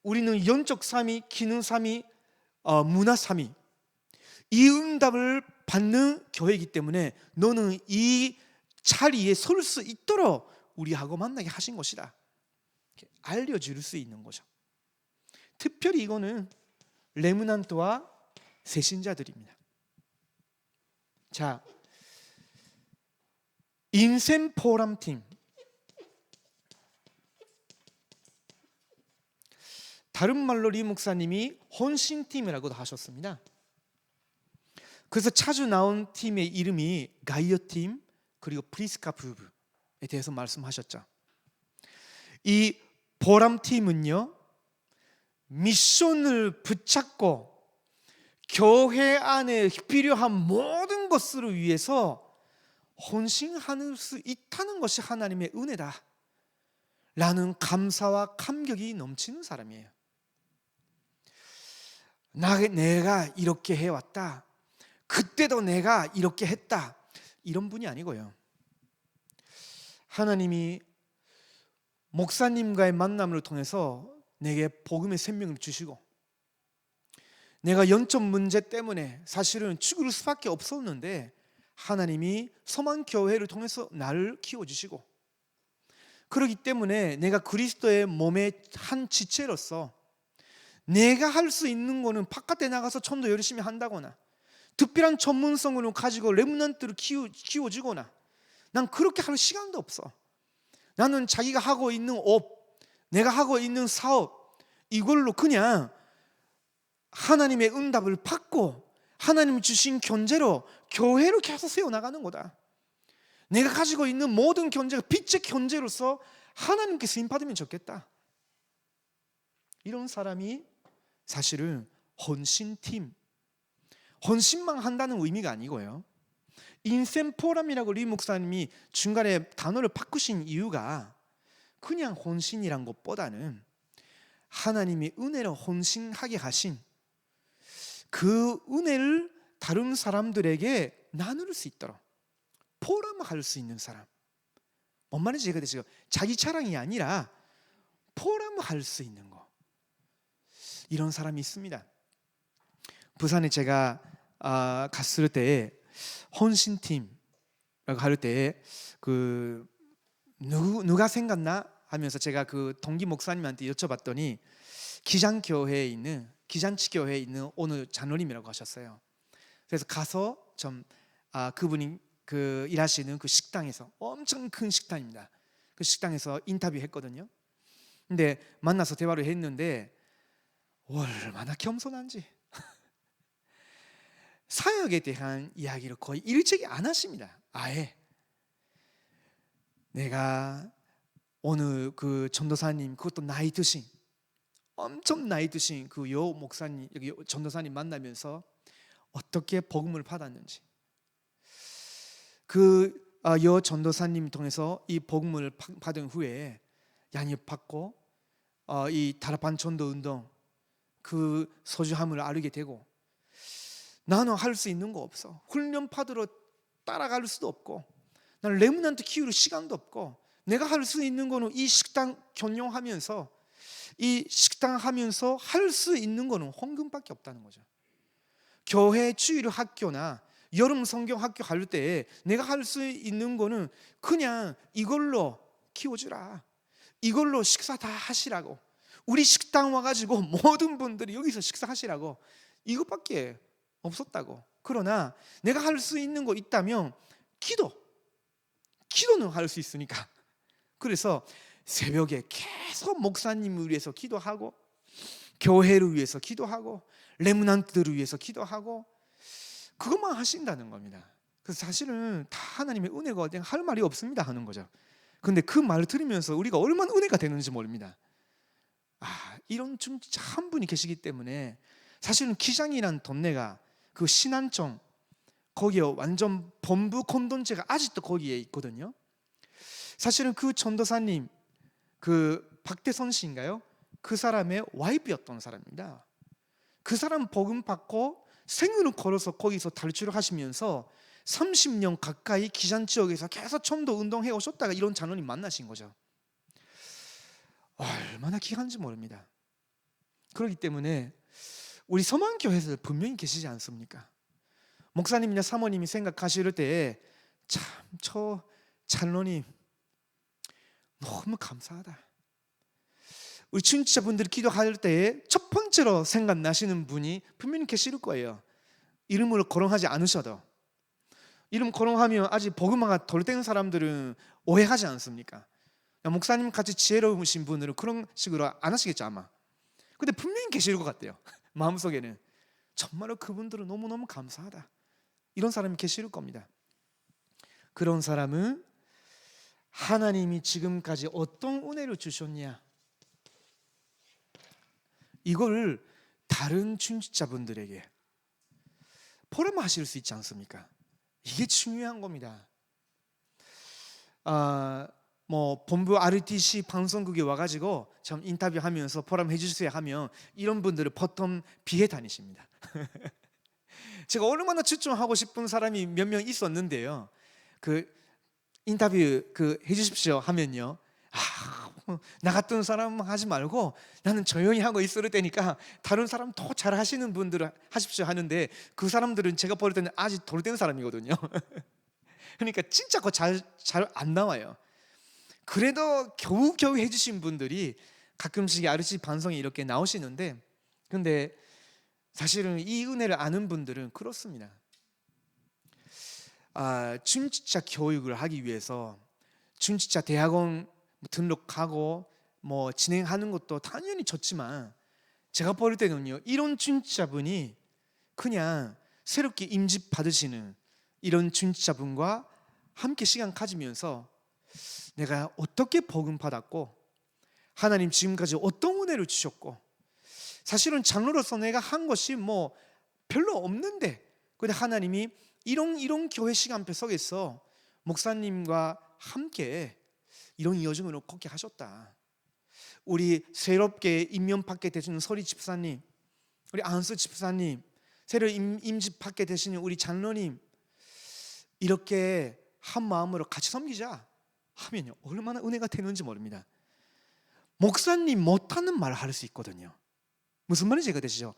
Speaker 1: 우리는 영적 3위, 기능 3위, 문화 3위, 이 응답을 받는 교회이기 때문에 너는 이 자리에 설 수 있도록 우리하고 만나게 하신 것이다. 알려줄 수 있는 거죠. 특별히 이거는 레므난트와 새신자들입니다. 자, 인생 포럼팀, 다른 말로 리 목사님이 헌신팀이라고도 하셨습니다. 그래서 자주 나온 팀의 이름이 가이어팀 그리고 프리스카 부부에 대해서 말씀하셨죠. 이 보람팀은요, 미션을 붙잡고 교회 안에 필요한 모든 것을 위해서 헌신할 수 있다는 것이 하나님의 은혜다 라는 감사와 감격이 넘치는 사람이에요. 내가 이렇게 해왔다, 그때도 내가 이렇게 했다, 이런 분이 아니고요. 하나님이 목사님과의 만남을 통해서 내게 복음의 생명을 주시고, 내가 영적 문제 때문에 사실은 죽을 수밖에 없었는데 하나님이 서만교회를 통해서 나를 키워주시고, 그렇기 때문에 내가 그리스도의 몸의 한 지체로서 내가 할 수 있는 거는 바깥에 나가서 전도 열심히 한다거나 특별한 전문성을 가지고 렘넌트를 키워주거나, 난 그렇게 할 시간도 없어. 나는 자기가 하고 있는 업, 내가 하고 있는 사업, 이걸로 그냥 하나님의 응답을 받고 하나님이 주신 견제로 교회를 계속 세워나가는 거다. 내가 가지고 있는 모든 견제가 빛의 견제로서 하나님께 쓰임받으면 좋겠다. 이런 사람이 사실은 헌신팀, 헌신만 한다는 의미가 아니고요. 인생 포럼이라고 리 목사님이 중간에 단어를 바꾸신 이유가 그냥 헌신이란 것보다는 하나님이 은혜로 헌신하게 하신 그 은혜를 다른 사람들에게 나눌 수 있도록 포럼할 수 있는 사람. 뭔 말인지 제가 지금 자기 자랑이 아니라 포럼할 수 있는 거, 이런 사람이 있습니다. 부산에 제가 갔을 때 헌신팀이라고 할 때 그 누가 생각나 하면서 제가 그 동기 목사님한테 여쭤봤더니 기장교회에 있는 기장치 교회에 있는 어느 장로님이라고 하셨어요. 그래서 가서 좀 그분이 그 일하시는 그 식당에서, 엄청 큰 식당입니다. 그 식당에서 인터뷰했거든요. 근데 만나서 대화를 했는데 얼마나 겸손한지 사역에 대한 이야기를 거의 일찍이 안 하십니다. 아예 내가 오늘 그 전도사님, 그것도 나이 드신, 엄청 나이 드신 그 여 목사님, 여기 전도사님 만나면서 어떻게 복음을 받았는지, 그 여 전도사님 통해서 이 복음을 받은 후에 양육받고 이 다락방 전도 운동 그 소중함을 알게 되고, 나는 할 수 있는 거 없어, 훈련 받으러 따라갈 수도 없고, 나는 렘넌트 키울 시간도 없고, 내가 할 수 있는 거는 이 식당 경영하면서, 이 식당 하면서 할 수 있는 거는 헌금밖에 없다는 거죠. 교회 주일 학교나 여름 성경 학교 갈 때 내가 할 수 있는 거는 그냥 이걸로 키워주라, 이걸로 식사 다 하시라고, 우리 식당 와가지고 모든 분들이 여기서 식사하시라고, 이것밖에 없었다고. 그러나 내가 할 수 있는 거 있다면 기도는 할 수 있으니까, 그래서 새벽에 계속 목사님을 위해서 기도하고, 교회를 위해서 기도하고, 렘넌트들을 위해서 기도하고, 그것만 하신다는 겁니다. 그래서 사실은 다 하나님의 은혜가 할 말이 없습니다 하는 거죠. 근데 그 말을 들으면서 우리가 얼마나 은혜가 되는지 모릅니다. 이런 진짜 한 분이 계시기 때문에, 사실은 기장이란 동네가 그 신안청 거기에 완전 본부 공동체가 아직도 거기에 있거든요. 사실은 그 전도사님, 그 박대선 씨인가요? 그 사람의 와이프였던 사람입니다. 그 사람 복음 받고 생을 걸어서 거기서 탈출을 하시면서 30년 가까이 기장 지역에서 계속 전도 운동해 오셨다가 이런 장로님 만나신 거죠. 얼마나 귀한지 모릅니다. 그렇기 때문에 우리 서만교회에서 분명히 계시지 않습니까? 목사님이나 사모님이 생각하실 때 참 저 장로님 너무 감사하다, 우리 중직자분들이 기도할 때에 첫 번째로 생각나시는 분이 분명히 계실 거예요. 이름으로 거론하지 않으셔도. 이름 거론하면 아직 복음화가 덜 된 사람들은 오해하지 않습니까? 목사님 같이 지혜로우신 분들은 그런 식으로 안 하시겠죠 아마. 근데 분명히 계실 것 같아요. 마음속에는 정말로 그분들은 너무너무 감사하다, 이런 사람이 계실 겁니다. 그런 사람은 하나님이 지금까지 어떤 은혜를 주셨냐, 이걸 다른 중직자분들에게 포럼하실 수 있지 않습니까? 이게 중요한 겁니다. 본부 RTC 방송국에 와가지고 좀 인터뷰하면서 포럼 해주세요 하면 이런 분들을 보통 피해 다니십니다. 제가 얼마나 추천하고 싶은 사람이 몇 명 있었는데요, 그 인터뷰 해주십시오 하면요, 나 같은 사람 하지 말고 나는 조용히 하고 있을 테니까 다른 사람 더 잘하시는 분들 하십시오 하는데, 그 사람들은 제가 볼 때는 아직 덜 된 사람이거든요. 그러니까 진짜 그거 잘 안 나와요. 그래도 겨우겨우 해주신 분들이 가끔씩 RC 방송에 이렇게 나오시는데, 근데 사실은 이 은혜를 아는 분들은 그렇습니다. 중직자 교육을 하기 위해서 중직자 대학원 등록하고 진행하는 것도 당연히 좋지만, 제가 볼 때는요, 이런 중직자분이 그냥 새롭게 임직 받으시는 이런 중직자분과 함께 시간 가지면서 내가 어떻게 복음 받았고 하나님 지금까지 어떤 은혜를 주셨고, 사실은 장로로서 내가 한 것이 별로 없는데, 근데 하나님이 이런 교회 시간표 속에서 목사님과 함께 이런 여정으로 걷게 하셨다. 우리 새롭게 임명받게 되시는 서리 집사님, 우리 안수 집사님, 새로 임직받게 되시는 우리 장로님, 이렇게 한 마음으로 같이 섬기자 하면요, 얼마나 은혜가 되는지 모릅니다. 목사님 못하는 말을 할 수 있거든요. 무슨 말인지 이해되시죠?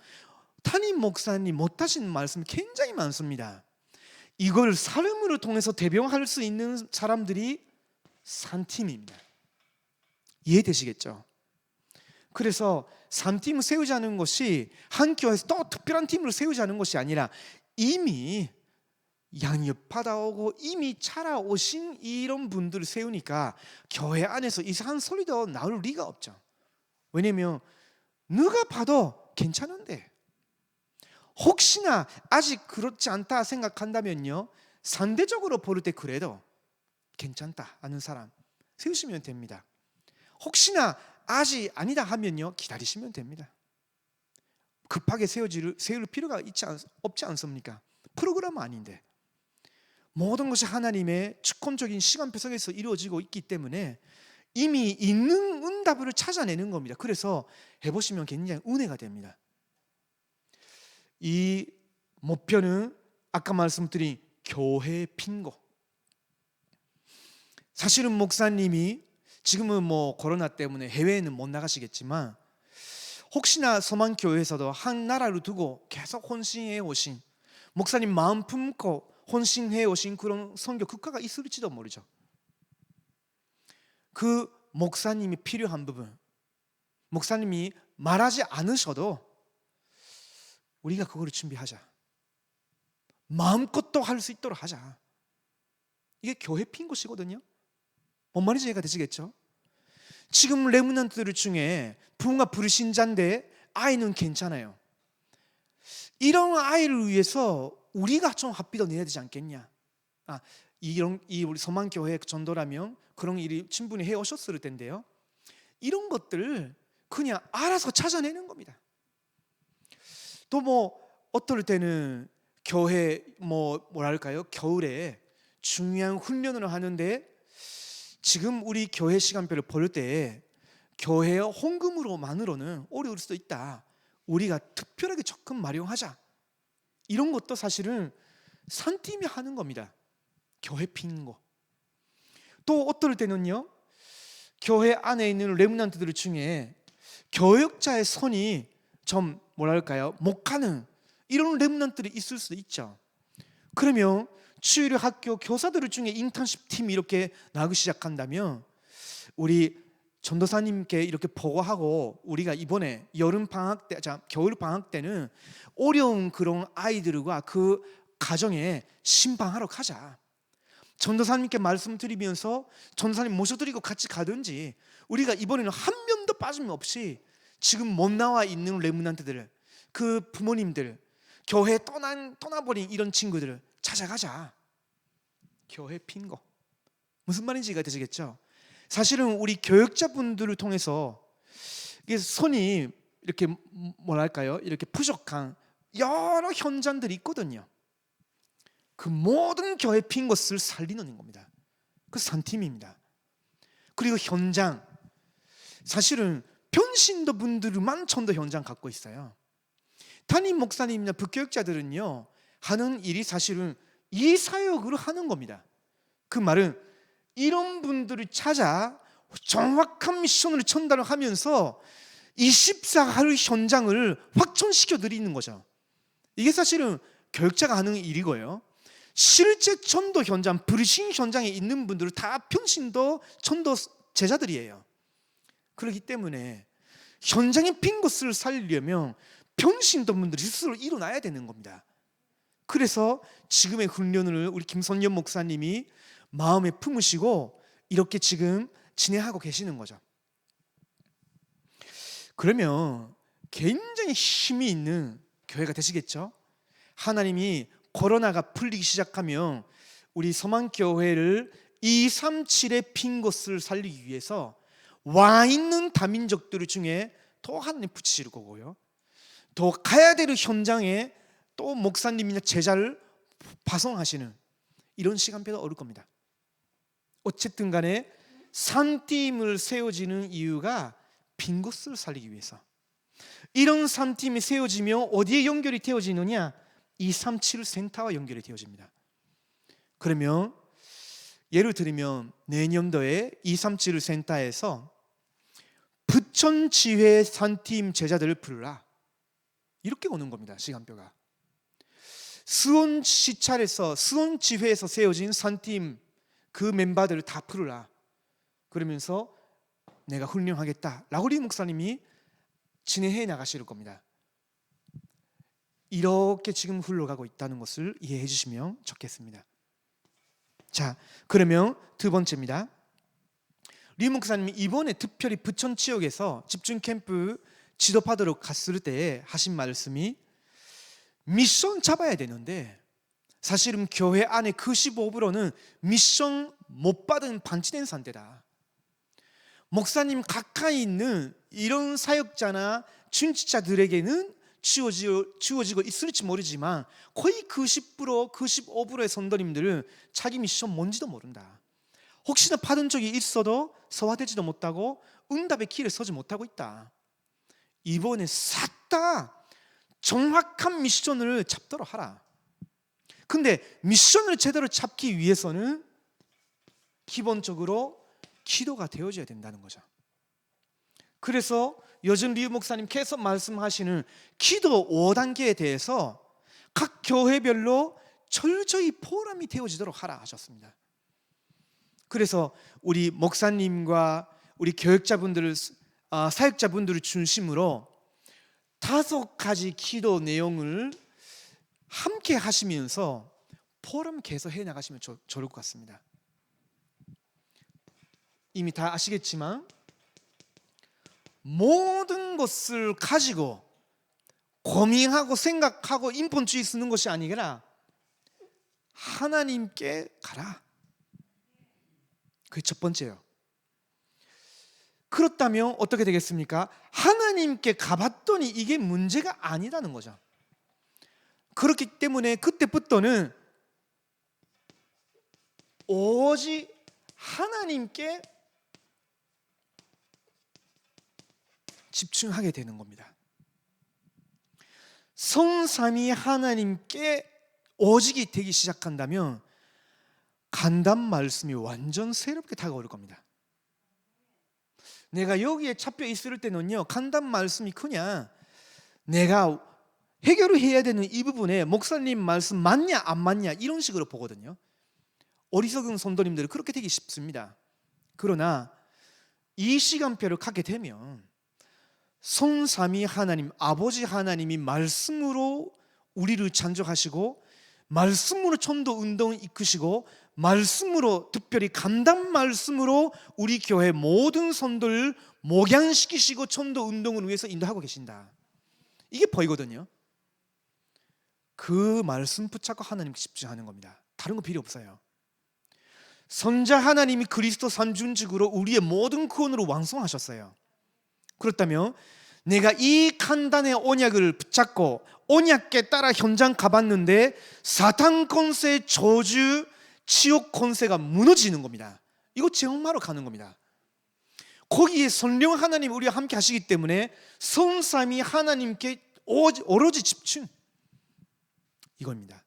Speaker 1: 담임 목사님 못하시는 말씀 굉장히 많습니다. 이걸 삶으로 통해서 대변할 수 있는 사람들이 산팀입니다. 이해되시겠죠? 그래서 산팀을 세우자는 것이 한 교회에서 또 특별한 팀을 세우자는 것이 아니라, 이미 양육받아오고 이미 자라오신 이런 분들을 세우니까 교회 안에서 이상한 소리도 나올 리가 없죠. 왜냐면 누가 봐도 괜찮은데, 혹시나 아직 그렇지 않다 생각한다면요, 상대적으로 볼 때 그래도 괜찮다 하는 사람 세우시면 됩니다. 혹시나 아직 아니다 하면요, 기다리시면 됩니다. 급하게 세울 필요가 없지 않습니까? 프로그램은 아닌데. 모든 것이 하나님의 주권적인 시간표 속에서 이루어지고 있기 때문에 이미 있는 응답을 찾아내는 겁니다. 그래서 해보시면 굉장히 은혜가 됩니다. 이 목표는 아까 말씀드린 교회 핀고, 사실은 목사님이 지금은 코로나 때문에 해외에는 못 나가시겠지만, 혹시나 서만교회에서도 한 나라를 두고 계속 헌신해 오신, 목사님 마음 품고 헌신해 오신 그런 선교 국가가 있을지도 모르죠. 그 목사님이 필요한 부분, 목사님이 말하지 않으셔도 우리가 그거를 준비하자. 마음껏 또 할 수 있도록 하자. 이게 교회 핀 것이거든요. 뭔 말인지 이해가 되시겠죠? 지금 레므넌트들 중에 부모가 불신자인데 아이는 괜찮아요. 이런 아이를 위해서 우리가 좀 합비도 내야 되지 않겠냐. 이 우리 서만교회 전도라면 그런 일이 충분히 해 오셨을 텐데요, 이런 것들을 그냥 알아서 찾아내는 겁니다. 또 어떨 때는 교회 뭐랄까요, 겨울에 중요한 훈련을 하는데, 지금 우리 교회 시간표를 볼 때 교회의 헌금으로만으로는 어려울 수도 있다. 우리가 특별하게 적금 마련하자. 이런 것도 사실은 산팀이 하는 겁니다. 교회 피는 거. 또 어떨 때는요, 교회 안에 있는 렘넌트들 중에 교역자의 손이 좀 뭐랄까요, 못 가는 이런 렘넌트들이 있을 수도 있죠. 그러면 주일 학교 교사들 중에 인턴십 팀이 이렇게 나오기 시작한다면, 우리 전도사님께 이렇게 보고하고 우리가 이번에 여름 방학 때, 겨울 방학 때는 어려운 그런 아이들과 그 가정에 신방하러 가자. 전도사님께 말씀드리면서 전도사님 모셔드리고 같이 가든지, 우리가 이번에는 한 명도 빠짐없이 지금 못 나와 있는 레문난트들, 그 부모님들, 교회 떠나버린 이런 친구들을 찾아가자. 교회 핀 거 무슨 말인지 이해가 되시겠죠? 사실은 우리 교육자분들을 통해서 이게 손이 이렇게 뭐랄까요? 이렇게 부족한 여러 현장들이 있거든요. 그 모든 교회 핀 것을 살리는 겁니다. 그 산팀입니다. 그리고 현장, 사실은 변신도 분들만 전도 현장 갖고 있어요. 담임 목사님이나 부교육자들은요 하는 일이 사실은 이 사역으로 하는 겁니다. 그 말은 이런 분들을 찾아 정확한 미션을 전달을 하면서 24할 현장을 확전시켜 드리는 거죠. 이게 사실은 교육자가 하는 일이고요. 실제 전도 현장, 브리싱 현장에 있는 분들은 다 평신도 전도 제자들이에요. 그렇기 때문에 현장에 빈 것을 살리려면 평신도 분들이 스스로 일어나야 되는 겁니다. 그래서 지금의 훈련을 우리 김선년 목사님이 마음에 품으시고 이렇게 지금 진행하고 계시는 거죠. 그러면 굉장히 힘이 있는 교회가 되시겠죠? 하나님이 코로나가 풀리기 시작하면 우리 서만교회를 237의 빈 곳을 살리기 위해서 와 있는 다민족들 중에 또 하나님 붙이실 거고요, 또 가야 될 현장에 또 목사님이나 제자를 파송하시는 이런 시간표가 오를 겁니다. 어쨌든 간에 산팀을 세워지는 이유가 빈 곳을 살리기 위해서. 이런 산팀이 세워지면 어디에 연결이 되어지느냐? 237 센터와 연결이 되어집니다. 그러면 예를 들면 내년도에 237 센터에서 부천지회 산팀 제자들을 부르라, 이렇게 오는 겁니다. 시간표가. 수원시찰에서 수원지회에서 세워진 산팀 그 멤버들을 다 부르라, 그러면서 내가 훈련하겠다 라고 우리 목사님이 진행해 나가실 겁니다. 이렇게 지금 흘러가고 있다는 것을 이해해 주시면 좋겠습니다. 자, 그러면 두 번째입니다. 리 목사님이 이번에 특별히 부천 지역에서 집중 캠프 지도받으러 갔을 때 하신 말씀이 미션 잡아야 되는데, 사실은 교회 안에 그 15%는 미션 못 받은 반치된 상태다. 목사님 가까이 있는 이런 사역자나 중직자들에게는 주어지고 있을지 모르지만 거의 그 10%, 그 15%의 성도님들은 자기 미션 뭔지도 모른다. 혹시나 받은 적이 있어도 소화되지도 못하고 응답의 길을 서지 못하고 있다. 이번에 싹 다 정확한 미션을 잡도록 하라. 근데 미션을 제대로 잡기 위해서는 기본적으로 기도가 되어져야 된다는 거죠. 그래서 요즘 리 목사님 계속 말씀하시는 기도 5단계에 대해서 각 교회별로 철저히 포럼이 되어지도록 하라 하셨습니다. 그래서 우리 목사님과 우리 교육자분들을 사역자분들을 중심으로 5가지 기도 내용을 함께 하시면서 포럼 계속 해 나가시면 좋을 것 같습니다. 이미 다 아시겠지만 모든 것을 가지고 고민하고 생각하고 인본주의 쓰는 것이 아니라 하나님께 가라. 그게 첫 번째예요. 그렇다면 어떻게 되겠습니까? 하나님께 가봤더니 이게 문제가 아니라는 거죠. 그렇기 때문에 그때부터는 오직 하나님께 집중하게 되는 겁니다. 성삼위 하나님께 오직이 되기 시작한다면 간단 말씀이 완전 새롭게 다가올 겁니다. 내가 여기에 잡혀 있을 때는요, 간단 말씀이 그냥 내가 해결을 해야 되는 이 부분에 목사님 말씀 맞냐 안 맞냐 이런 식으로 보거든요. 어리석은 성도님들은 그렇게 되기 쉽습니다. 그러나 이 시간표를 갖게 되면 성삼위 하나님, 아버지 하나님이 말씀으로 우리를 창조하시고 말씀으로 전도 운동을 이끄시고 말씀으로, 특별히 감당 말씀으로 우리 교회 모든 성도를 목양시키시고 전도 운동을 위해서 인도하고 계신다. 이게 보이거든요. 그 말씀 붙잡고 하나님께 집중하는 겁니다. 다른 거 필요 없어요. 선자 하나님이 그리스도 삼중직으로 우리의 모든 구원으로 완성하셨어요. 그렇다면 내가 이 간단의 언약을 붙잡고 언약에 따라 현장 가봤는데 사탄 권세, 저주, 지옥 권세가 무너지는 겁니다. 이거 정말로 가는 겁니다. 거기에 성령 하나님 우리와 함께 하시기 때문에 성삼위 하나님께 오로지 집중, 이겁니다.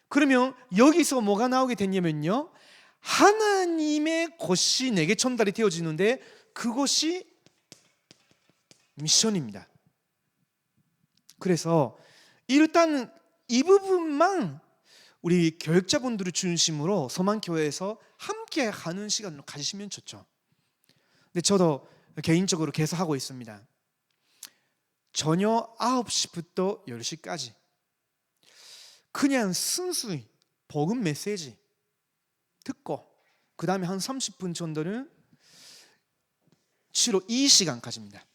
Speaker 1: 그러면 여기서 뭐가 나오게 됐냐면요, 하나님의 것이 내게 전달이 되어지는데 그것이 미션입니다. 그래서 일단 이 부분만 우리 교육자분들을 중심으로 서만교회에서 함께 하는 시간을 가지시면 좋죠. 근데 저도 개인적으로 계속 하고 있습니다. 저녁 9시부터 10시까지 그냥 순수히 복음 메시지 듣고 그 다음에 한 30분 정도는 주로 이 시간까지입니다.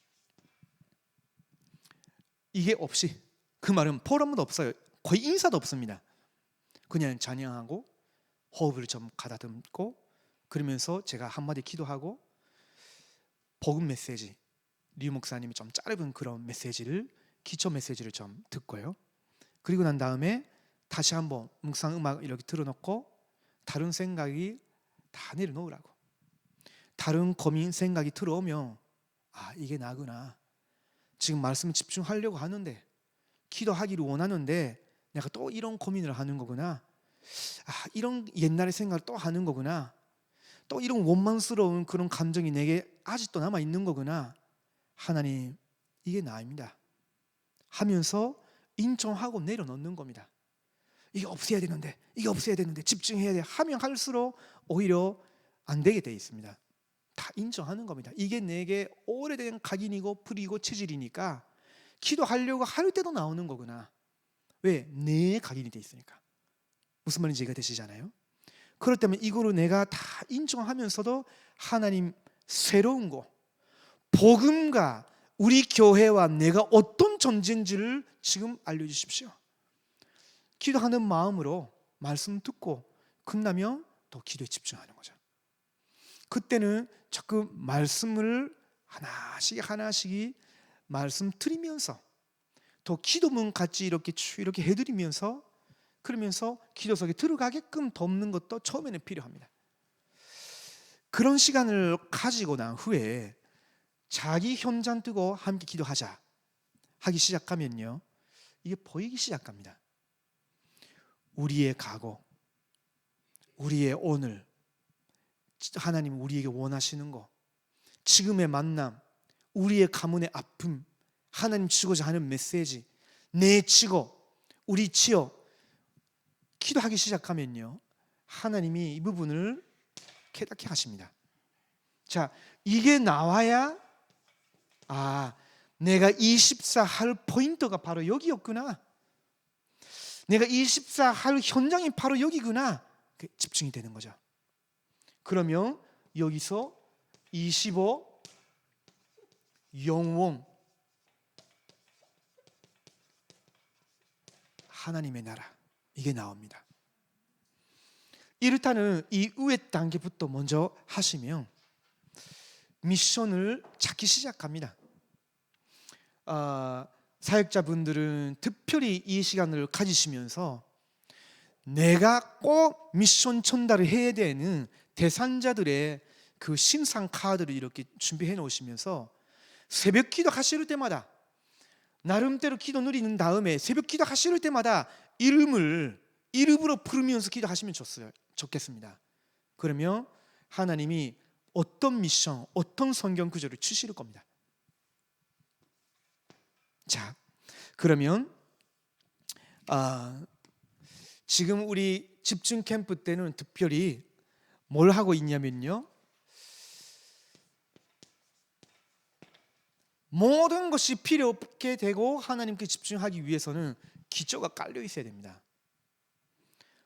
Speaker 1: 이게 없이, 그 말은 포럼도 없어요. 거의 인사도 없습니다. 그냥 찬양하고 호흡을 좀 가다듬고 그러면서 제가 한마디 기도하고 복음 메시지, 류 목사님이 좀 짧은 그런 메시지를, 기초 메시지를 좀 듣고요. 그리고 난 다음에 다시 한번 묵상 음악 이렇게 틀어놓고 다른 생각이 다 내려놓으라고. 다른 고민 생각이 들어오면 아, 이게 나구나. 지금 말씀에 집중하려고 하는데, 기도하기를 원하는데 내가 또 이런 고민을 하는 거구나. 아, 이런 옛날의 생각을 또 하는 거구나. 또 이런 원망스러운 그런 감정이 내게 아직도 남아 있는 거구나. 하나님, 이게 나입니다 하면서 인정하고 내려놓는 겁니다. 이게 없애야 되는데, 이게 없애야 되는데, 집중해야 돼 하면 할수록 오히려 안 되게 돼 있습니다. 다 인정하는 겁니다. 이게 내게 오래된 각인이고 불이고 체질이니까 기도하려고 할 때도 나오는 거구나. 왜? 내 각인이 돼 있으니까. 무슨 말인지 이해가 되시잖아요. 그럴 때면 이거를 내가 다 인정하면서도 하나님, 새로운 거, 복음과 우리 교회와 내가 어떤 존재인지를 지금 알려주십시오. 기도하는 마음으로 말씀 듣고 끝나면 또 기도에 집중하는 거죠. 그때는 자꾸 말씀을 하나씩 하나씩 말씀 드리면서 또 기도문 같이 이렇게 해드리면서, 그러면서 기도 속에 들어가게끔 돕는 것도 처음에는 필요합니다. 그런 시간을 가지고 난 후에 자기 현장 뜨고 함께 기도하자 하기 시작하면요, 이게 보이기 시작합니다. 우리의 과거, 우리의 오늘, 하나님 우리에게 원하시는 거, 지금의 만남, 우리의 가문의 아픔, 하나님 주고자 하는 메시지, 내 치고 우리 치어 기도하기 시작하면요, 하나님이 이 부분을 깨닫게 하십니다. 자, 이게 나와야 아, 내가 24 할 포인트가 바로 여기였구나. 내가 24 할 현장이 바로 여기구나. 집중이 되는 거죠. 그러면 여기서 25 영원, 하나님의 나라, 이게 나옵니다. 일단은 이 위의 단계부터 먼저 하시면 미션을 찾기 시작합니다. 사역자분들은 특별히 이 시간을 가지시면서 내가 꼭 미션 전달을 해야 되는 대상자들의 그 신상 카드를 이렇게 준비해 놓으시면서 새벽 기도 하실 때마다, 나름대로 기도 누리는 다음에 새벽 기도 하실 때마다 이름으로 부르면서 기도하시면 좋겠습니다. 그러면 하나님이 어떤 미션, 어떤 성경 구절을 주실 겁니다. 자, 그러면 지금 우리 집중 캠프 때는 특별히 뭘 하고 있냐면요, 모든 것이 필요 없게 되고 하나님께 집중하기 위해서는 기초가 깔려 있어야 됩니다.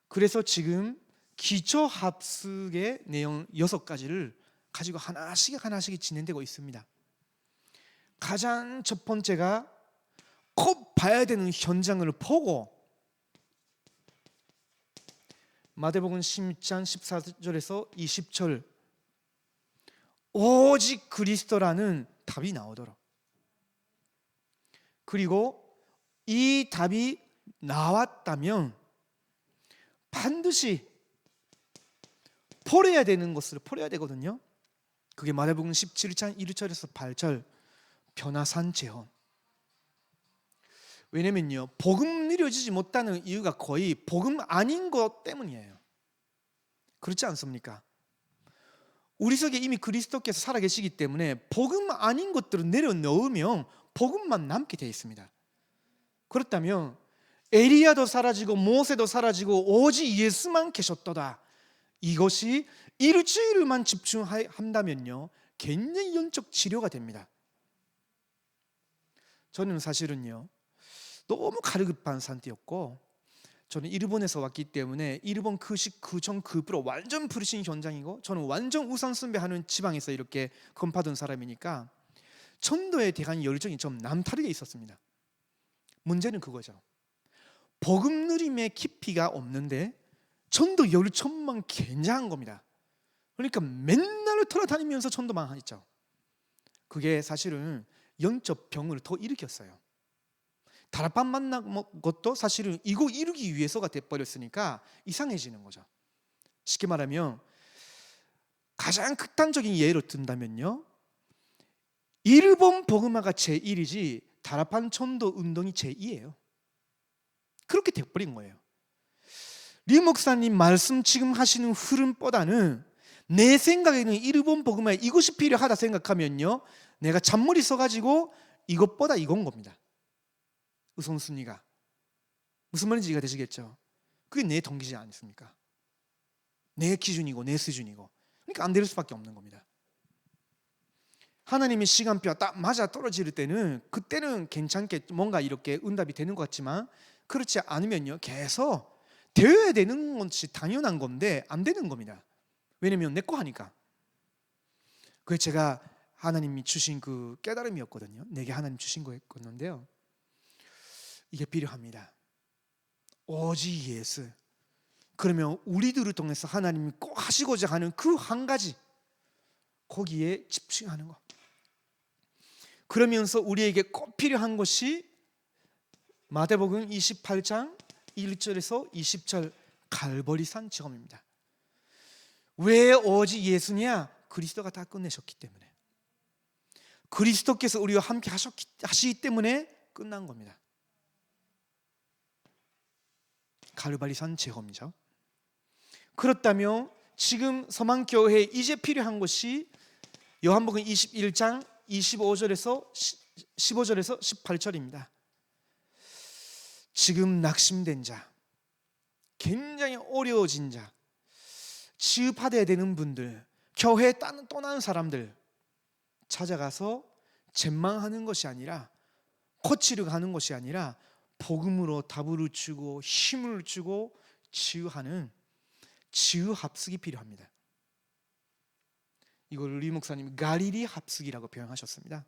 Speaker 1: 그래서 지금 기초 합숙의 내용 6가지를 가지고 하나씩 진행되고 있습니다. 가장 첫 번째가 꼭 봐야 되는 현장을 보고 마태복음 10장 14절에서 20절 오직 그리스도라는 답이 나오도록, 그리고 이 답이 나왔다면 반드시 버려야 되는 것을 버려야 되거든요. 그게 마태복음 17장 1절에서 8절 변화산 재혼. 왜냐면요, 복음 누려지지 못하는 이유가 거의 복음 아닌 것 때문이에요. 그렇지 않습니까? 우리 속에 이미 그리스도께서 살아계시기 때문에 복음 아닌 것들을 내려놓으면 복음만 남게 되어 있습니다. 그렇다면 에리야도 사라지고 모세도 사라지고 오직 예수만 계셨도다, 이것이 일주일만 집중한다면요 굉장히 영적 치료가 됩니다. 저는 사실은요 너무 가르급한 상태였고, 저는 일본에서 왔기 때문에 일본 그식 그정 급으로 완전 부르신 현장이고, 저는 완전 우상 숭배하는 지방에서 이렇게 건파던 사람이니까 전도에 대한 열정이 좀 남다르게 있었습니다. 문제는 그거죠. 복음 누림의 깊이가 없는데 전도 열정만 굉장한 겁니다. 그러니까 맨날 돌아다니면서 전도만 했죠. 그게 사실은 영적 병을 더 일으켰어요. 다락방 만난 것도 사실은 이거 이루기 위해서가 돼버렸으니까 이상해지는 거죠. 쉽게 말하면 가장 극단적인 예로 든다면요, 일본 복음화가 제1이지 다락방 전도 운동이 제2예요. 그렇게 돼버린 거예요. 리 목사님 말씀 지금 하시는 흐름보다는 내 생각에는 일본 복음화 이것이 필요하다 생각하면요, 내가 잔머리 써가지고 이것보다 이건 겁니다. 우선순위가 무슨 말인지 이해가 되시겠죠? 그게 내 동기지 않습니까? 내 기준이고 내 수준이고, 그러니까 안 될 수밖에 없는 겁니다. 하나님의 시간표가 딱 맞아 떨어질 때는 그때는 괜찮게 뭔가 이렇게 응답이 되는 것 같지만, 그렇지 않으면요 계속 되어야 되는 것이 당연한 건데 안 되는 겁니다. 왜냐면 내 거 하니까. 그게 제가 하나님이 주신 그 깨달음이었거든요. 내게 하나님 주신 거였는데요, 이게 필요합니다. 오직 예수. 그러면 우리들을 통해서 하나님이 꼭 하시고자 하는 그 한 가지, 거기에 집중하는 것. 그러면서 우리에게 꼭 필요한 것이 마태복음 28장 1절에서 20절 갈보리산 체험입니다. 왜 오직 예수냐? 그리스도가 다 끝내셨기 때문에, 그리스도께서 우리와 함께 하시기 때문에 끝난 겁니다. 갈보리산 체험이죠. 그렇다면 지금 서망교회에 이제 필요한 것이 요한복음 21장 15절에서 18절입니다. 지금 낙심된 자, 굉장히 어려워진 자, 치유받아야 되는 분들, 교회에 떠나는 사람들 찾아가서 쟁망하는 것이 아니라, 코치를 가는 것이 아니라 복음으로 답을 주고 힘을 주고 치유하는 치유 합숙이 필요합니다. 이걸 리 목사님 갈릴리 합숙이라고 표현하셨습니다.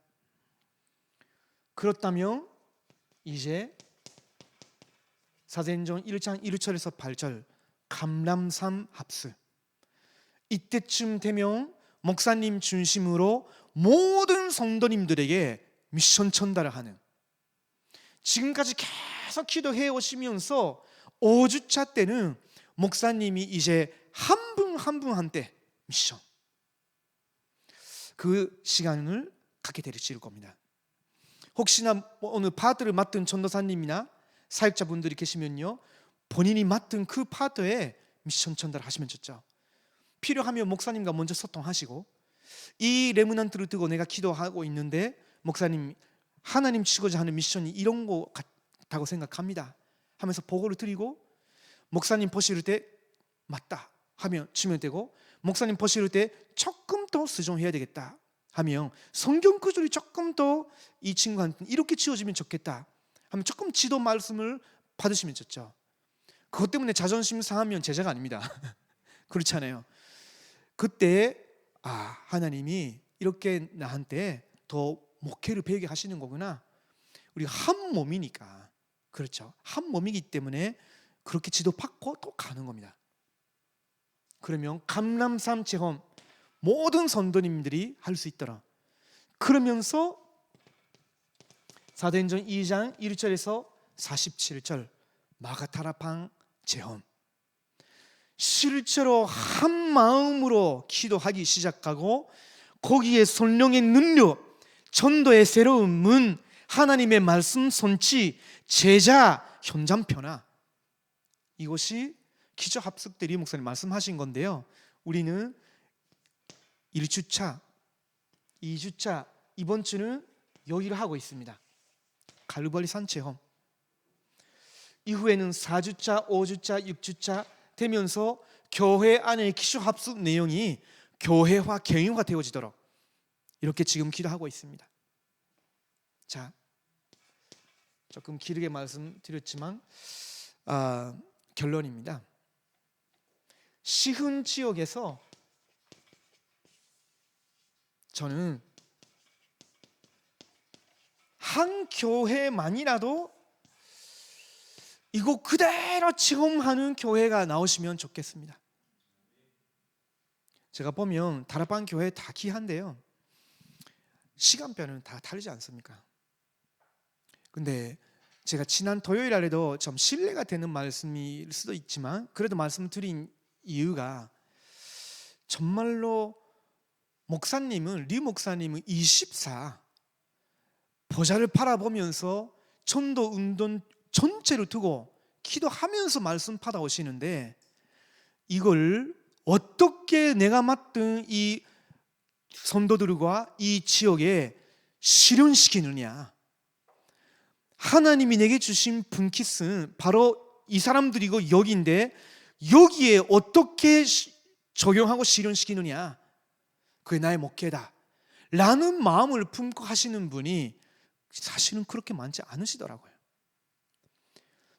Speaker 1: 그렇다면 이제 사도행전 1장 1절에서 8절 감람산 합숙, 이때쯤 되면 목사님 중심으로 모든 성도님들에게 미션 전달을 하는, 지금까지 계속 기도해 오시면서 5주차 때는 목사님이 이제 한 분 한 분한테 미션, 그 시간을 갖게 되실 겁니다. 혹시나 오늘 파트를 맡은 전도사님이나 사역자분들이 계시면요, 본인이 맡은 그 파트에 미션 전달하시면 좋죠. 필요하면 목사님과 먼저 소통하시고, 이 레므넌트를 두고 내가 기도하고 있는데 목사님, 하나님 치고자 하는 미션이 이런 거 같다고 생각합니다 하면서 보고를 드리고, 목사님 보실 때 맞다 하면 주면 되고, 목사님 보실 때 조금 더 수정해야 되겠다 하면 성경 구절이 조금 더 이 친구한테 이렇게 지어지면 좋겠다 하면 조금 지도 말씀을 받으시면 좋죠. 그것 때문에 자존심 상하면 제자가 아닙니다. 그렇잖아요. 그때 하나님이 이렇게 나한테 더 목회를 배우게 하시는 거구나. 우리가 한 몸이니까, 그렇죠. 한 몸이기 때문에 그렇게 지도받고 또 가는 겁니다. 그러면 감람산 체험 모든 선도님들이 할 수 있더라. 그러면서 사도행전 2장 1절에서 47절 마가다락방 체험, 실제로 한 마음으로 기도하기 시작하고 거기에 성령의 능력, 전도의 새로운 문, 하나님의 말씀 손치, 제자 현장 변화, 이것이 기적합숙 때 리 목사님 말씀하신 건데요. 우리는 1주차, 2주차, 이번 주는 여기를 하고 있습니다. 갈보리 산 체험. 이후에는 4주차, 5주차, 6주차 되면서 교회 안의 기적합숙 내용이 교회화, 개인화 되어지도록 이렇게 지금 기도하고 있습니다. 자, 조금 길게 말씀드렸지만 결론입니다. 시흥 지역에서 저는 한 교회만이라도 이거 그대로 체험하는 교회가 나오시면 좋겠습니다. 제가 보면 다락방 교회 다 귀한데요, 시간표는 다 다르지 않습니까? 근데 제가 지난 토요일 날에도 좀 신뢰가 되는 말씀일 수도 있지만 그래도 말씀드린 이유가, 정말로 리 목사님은 24 보좌를 바라보면서 전도 운동 전체를 두고 기도하면서 말씀 받아오시는데, 이걸 어떻게 내가 맡은 이 성도들과 이 지역에 실현시키느냐. 하나님이 내게 주신 분깃은 바로 이 사람들이고 여기인데, 여기에 어떻게 적용하고 실현시키느냐, 그게 나의 목회다 라는 마음을 품고 하시는 분이 사실은 그렇게 많지 않으시더라고요.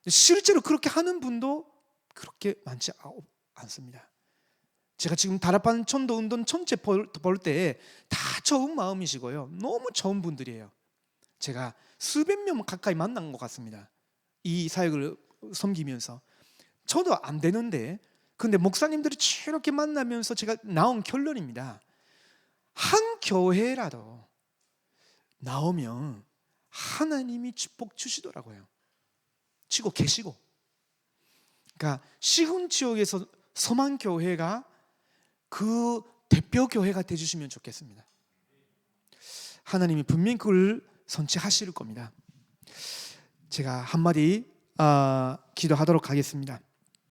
Speaker 1: 실제로 그렇게 하는 분도 그렇게 많지 않습니다. 제가 지금 다락방 천도 운동 전체 볼 때 다 좋은 마음이시고요, 너무 좋은 분들이에요. 제가 수백 명 가까이 만난 것 같습니다. 이 사역을 섬기면서 저도 안 되는데, 근데 목사님들이 이렇게 만나면서 제가 나온 결론입니다. 한 교회라도 나오면 하나님이 축복 주시더라고요. 치고 계시고. 그러니까 시흥 지역에서 서만교회가 그 대표 교회가 되주시면 좋겠습니다. 하나님이 분명히 그걸 선취하실 겁니다. 제가 한마디 기도하도록 하겠습니다.